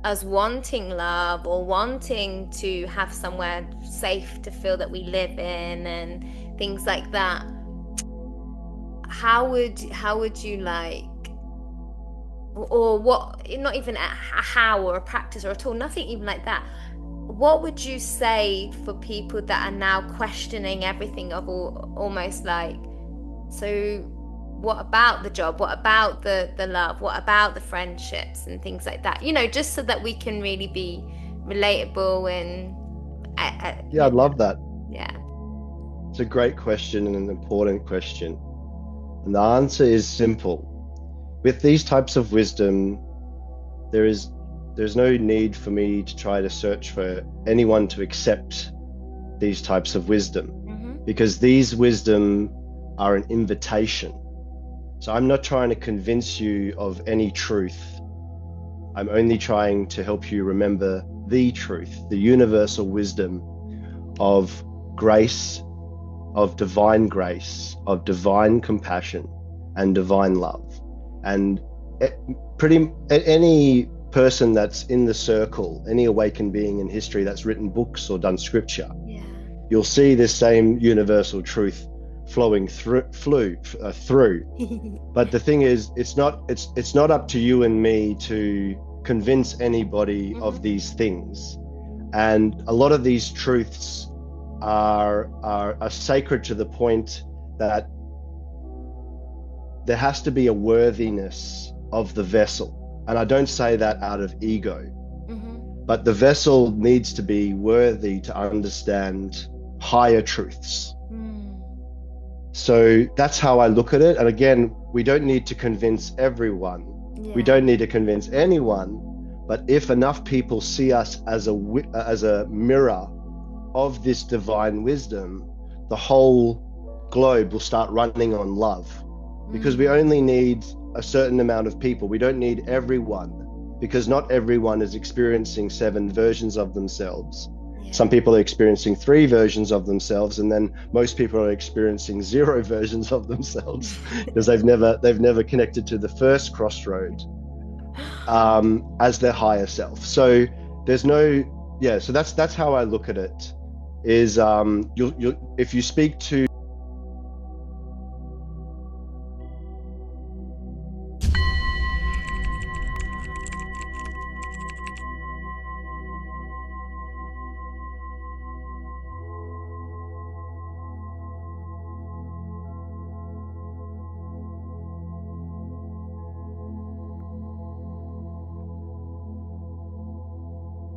us wanting love or wanting to have somewhere safe to feel that we live in and things like that. How would you like, or what, not even a how or a practice or at all, nothing even like that, what would you say for people that are now questioning everything of almost like, so what about the job, what about the love, what about the friendships and things like that, just so that we can really be relatable and I'd love that. Yeah, it's a great question and an important question, and the answer is simple. With these types of wisdom, there's no need for me to try to search for anyone to accept these types of wisdom, because these wisdom are an invitation. So I'm not trying to convince you of any truth. I'm only trying to help you remember the truth, the universal wisdom of grace, of divine compassion and divine love. And any person that's in the circle, any awakened being in history that's written books or done scripture, you'll see this same universal truth flowing through. But the thing is, it's not up to you and me to convince anybody of these things. And a lot of these truths are sacred to the point that there has to be a worthiness of the vessel. And I don't say that out of ego, but the vessel needs to be worthy to understand higher truths. So that's how I look at it. And again, we don't need to convince everyone. We don't need to convince anyone. But if enough people see us as a mirror of this divine wisdom, the whole globe will start running on love. Because we only need a certain amount of people. We don't need everyone, because not everyone is experiencing 7 versions of themselves. Some people are experiencing 3 versions of themselves, and then most people are experiencing 0 versions of themselves because they've never connected to the first crossroad as their higher self. So there's so that's how I look at it. Is if you speak to